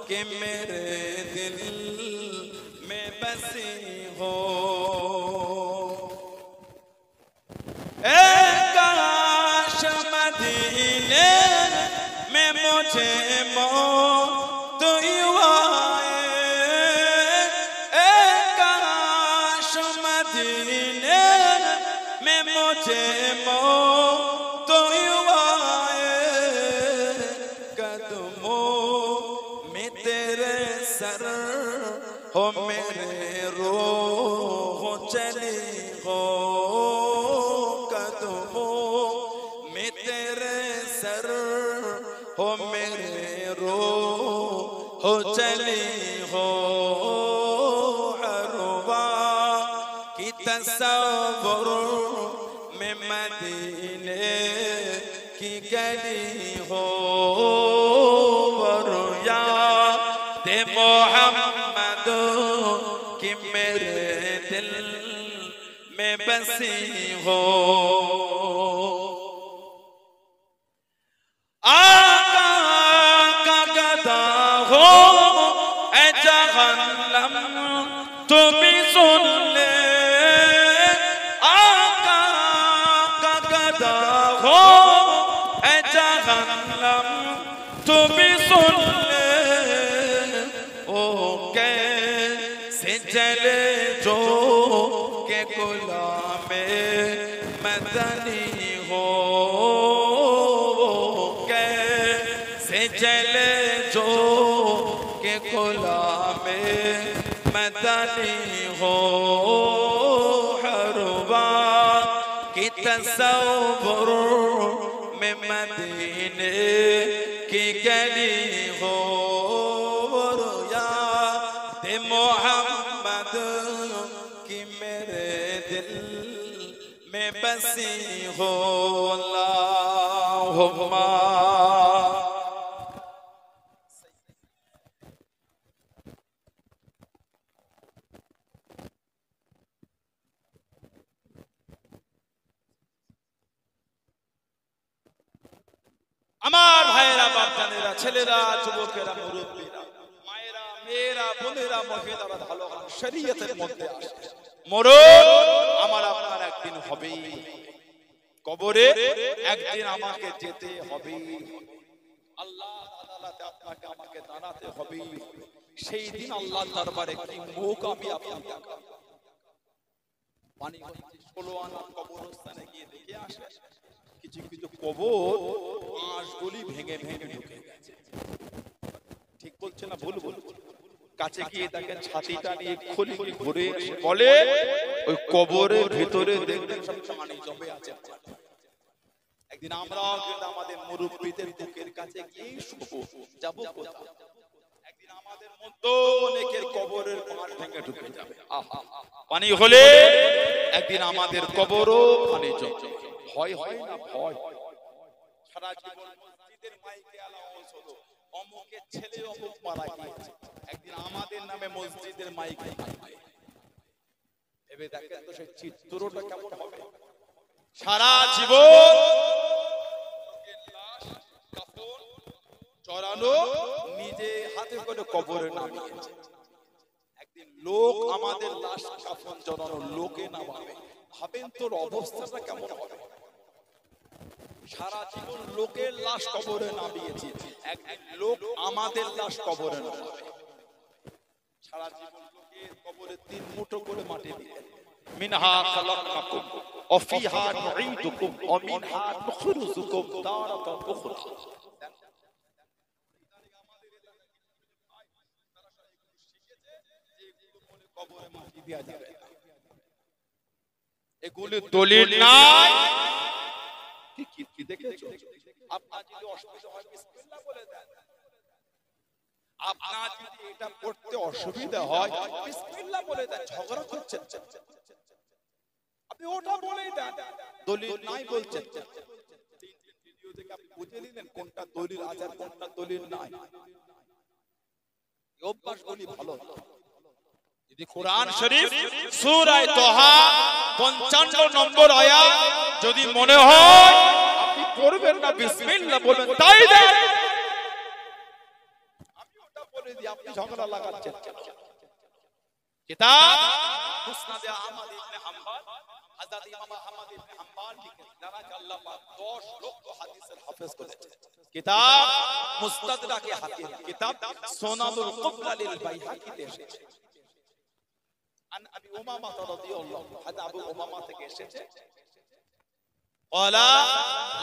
के मेरे दिल में बसी हो। काश मदीने में मुझे मौत यूं आए, काश मदीने में मुझे मौत यूं आए, कदमों में तेरे सर हो मेरे रूह चली हो, कदमों में तेरे सर हो मेरे रूह चली हो, हर वाक़ी तसव्वुर में मदीने की गली हो, याद मोहम्मद की मेरे दिल में बसी हो। आका का गदा हो ऐ जहन्नम तू भी सुन ले, आका का गदा हो ऐ जहन्नम तू भी सुन ले, ओ कैसे जले जो के गुलामे मदनी हो, कैसे जले जो के गुलामे मदनी हो, हर वाक़ी तसव्वुर में मदीने की गली हो, याद मोहम्मद की मेरे दिल में बसी हो। अल्लाहुम्मा ছেলেরা, যুবকেরা, মুরব্বীরা, মায়েরা, মেয়েরা, বোনেরা, মহিলারা ভালো ভালো শরীয়তের মধ্যে আসে। মরণ আমার আপনার একদিন হবেই, কবরে একদিন আমাকে যেতে হবে, আল্লাহ আদালতে আপনাকে আমাকে দাঁড়াতে হবে। সেই দিন আল্লাহর দরবারে কি মুখ আমি আপনি দেখাবো। পানিগঞ্জে 16 আনা কবরস্থানে গিয়ে দেখে আসে কিছু কিছু কবর পাঁচগুলি ভেঙে ভেঙে ঢুকে গেছে। ঠিক বলছে না ভুল বলছে? কাছে গিয়ে দেখেন ছাতিটা নিয়ে খুলি ঘুরে বলে ওই কবরের ভিতরে দেখবেন সব পানি জমে আছে। একদিন আমরাও কিন্তু আমাদের মুরব্বীদের বুকের কাছে গিয়ে শুবো, যাব কোথাও? একদিন আমাদের মধ্যে অনেকের কবরের পাঁচ ভেঙে ঢুকে যাবে। পানি হলে একদিন আমাদের কবরও পানি জমবে। ভয় হয় না? ভয়। সারা জীবন মসজিদের মাইকে আলাওয়াজ হলো অমুকের ছেলে অমুক মারা গিয়েছে, একদিন আমাদের নামে মসজিদের মাইকে ভেবে দেখেন তো সেই চিত্রটা কেমন হবে। সারা জীবন চড়ানো নিজে হাতে করে কবরে নামিয়েছে, একদিন লোক আমাদের লাশ কাফন চড়ানো লোকে নামাবে। ভাবেন তোর অবস্থাটা কেমন হবে। সারা জীবন লোকের লাশ কবরে নামিয়েছি, একদিন লোক আমাদের লাশ কবরে নামাবে। সারা জীবন লোকের কবরে 3 মুঠো করে মাটি দিয়ে মিনহা খালাকনাকুম ওয়া ফিহা নুঈদুকুম ওয়া মিনহা নুখরিজুকুম তারাতান উখরা। কবরে মাটি দেয়া যাবে, এগুলো দলিল নাই। কি দেখেছো? আপনার যদি অসুবিধা হয় বিসমিল্লাহ বলে দেন। আপনার যদি এটা পড়তে অসুবিধা হয় বিসমিল্লাহ বলে দেন। ঝগড়া করছেন, আপনি ওটা বলেই দেন। দলিল নাই বলছেন, ভিডিও দেখে আপনি বুঝে নিলেন কোনটা দলিল আছে আর কোনটা দলিল নাই। এই অভ্যাসগুলি ভালো। যদি কোরআন শরীফ সূরা তোহা 55 নম্বর আয়াত যদি মনে হয় আপনি পড়বেন না, বিসমিল্লাহ বলবেন, তাই দেন। আমি ওটা বলে দিই, আপনি ঝগড়া লাগাচ্ছেন কেন? কিতাব মুসনাদে আহমদ ইবনে হাম্বল, হযরত ইমাম আহমদ ইবনে হাম্বল লিখেছেন, যারা আল্লাহ পাক 10 লক্ষ হাদিসের হাফেজ করেছেন। কিতাব মুস্তাদরাকে হাকিম, কিতাব সুনানুল কুবরা লিল বাইহাকিতে এসেছে। عن ابي امامه رضي الله عنه، ابو امامه থেকে এসেছে قال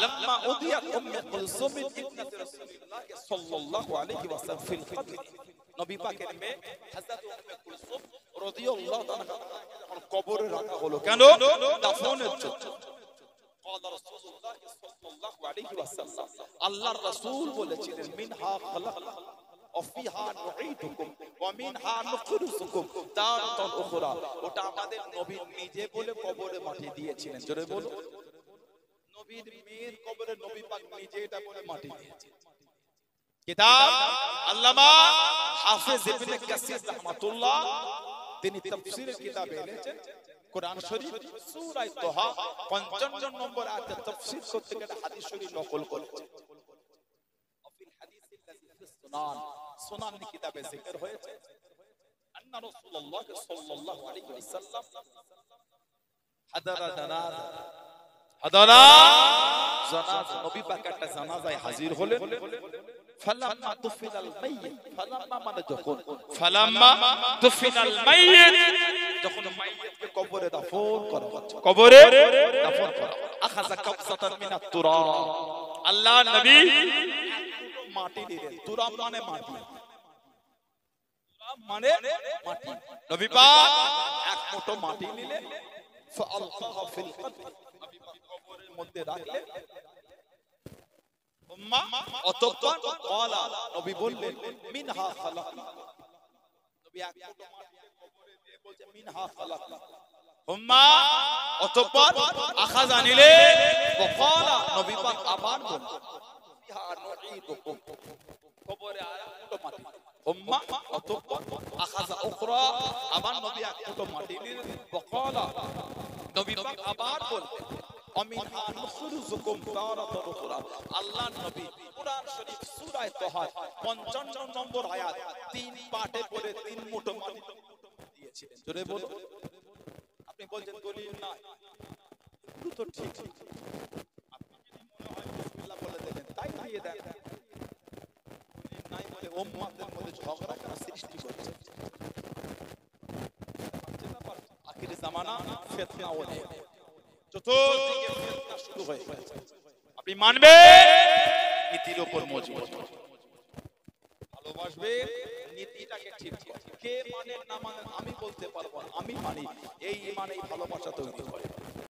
لما اضيت ام كلثوم ابنه رسول الله صلى الله عليه وسلم في القبر, নবী পাকের মেয়ে হযরত উম্মে কুলসুম রাদিয়াল্লাহু তাআলা যখন কবরে রাখা হলো, কেন? দাফনের জন্য। قال رسول الله صلى الله عليه وسلم, আল্লাহর রাসূল বলেছিলেন, মিনহা খালাকনা وفيها نعيدكم ومنها نخرجكم تارة أخرى। ওটা আমাদের নবী নিজে বলে কবরে মাটি দিয়েছিলেন। জোরে বলো। নবীর মেয়ের কবরে নবী পাক নিজে এটা বলে মাটি দিয়েছেন। কিতাব আল্লামা হাফেজ ইবনে কাসির রাহমাতুল্লাহ তিনি তাফসীরের কিতাবে এনেছেন, কোরআন শরীফ সূরা তোহা 55 নম্বর আয়াতে তাফসীর করতে গিয়ে হাদিস শরীফ নকল করেছেন। সুনান কিতাবে জিকির হয়েছে, আন্না রাসূলুল্লাহ সাল্লাল্লাহু আলাইহি ওয়াসাল্লাম হাদারা জানাজা নবী পাক একটা জানাজায় হাজির হলেন। ফালাম্মা তুফিনাল মাইয়িত, ফালাম্মা মানে যখন, ফালাম্মা তুফিনাল মাইয়িত যখন মাইয়িতকে কবরে দাফন করা হচ্ছে, কবরে দাফন করা, আখাযা কাবসাতান মিনাত তুরাব, আল্লাহর নবী মাটি দিলেন। তুরাব মানে মাটি, তুরাব মানে মাটি। নবী পাক এক মুঠো মাটি নিলেন, ফাআলকাহা ফিল কবর, নবী পাক কবরের মধ্যে রাখলেন। অতঃপর ক্বালা, নবী বললেন, মিনহা খালাকনা, নবী এক মুঠো মাটি কবরে দিয়ে বলছে মিনহা খালাকনা। অতঃপর আখাযা নিলেন, ক্বালা, নবী পাক আবার বললেন, কবরে আর মুঠো মাটি। অতঃপর আখাযা উখরা, আবার নবী এক মুঠো মাটি নিলেন। ক্বালা, নবী পাক আবার বললেন, আমিনহা নুখরিজুকুম তারাতান উখরা, আল্লাহর নবী কুরআন শরীফ সূরা তাহা 55 নম্বর আয়াত 3 পাঠে পড়ে 3 মুঠো মাটি দিয়েছিলেন। জোরে বলুন। আপনি বলছেন দলিল নাই, এগুলো তো ঠিক। আপনি যদি মনে হয় বিসমিল্লাহ বলে দিলেন তাই দিয়ে দেন, দলিল নাই বলে উম্মতের মধ্যে ঝগড়া কেন সৃষ্টি করছে? আখির জামানা ফিতনা ওঠে, চতুর্দিকে ফিতনা শুরু হয়ে গেছে। আপনি মানবেন নীতির উপর মজবুত, ভালোবাসবে নীতিটাকে ঠিক করে। কে মানে না মানে আমি বলতে পারবো না, আমি মানি এই ইমান এই ভালোবাসা তৈরি করে।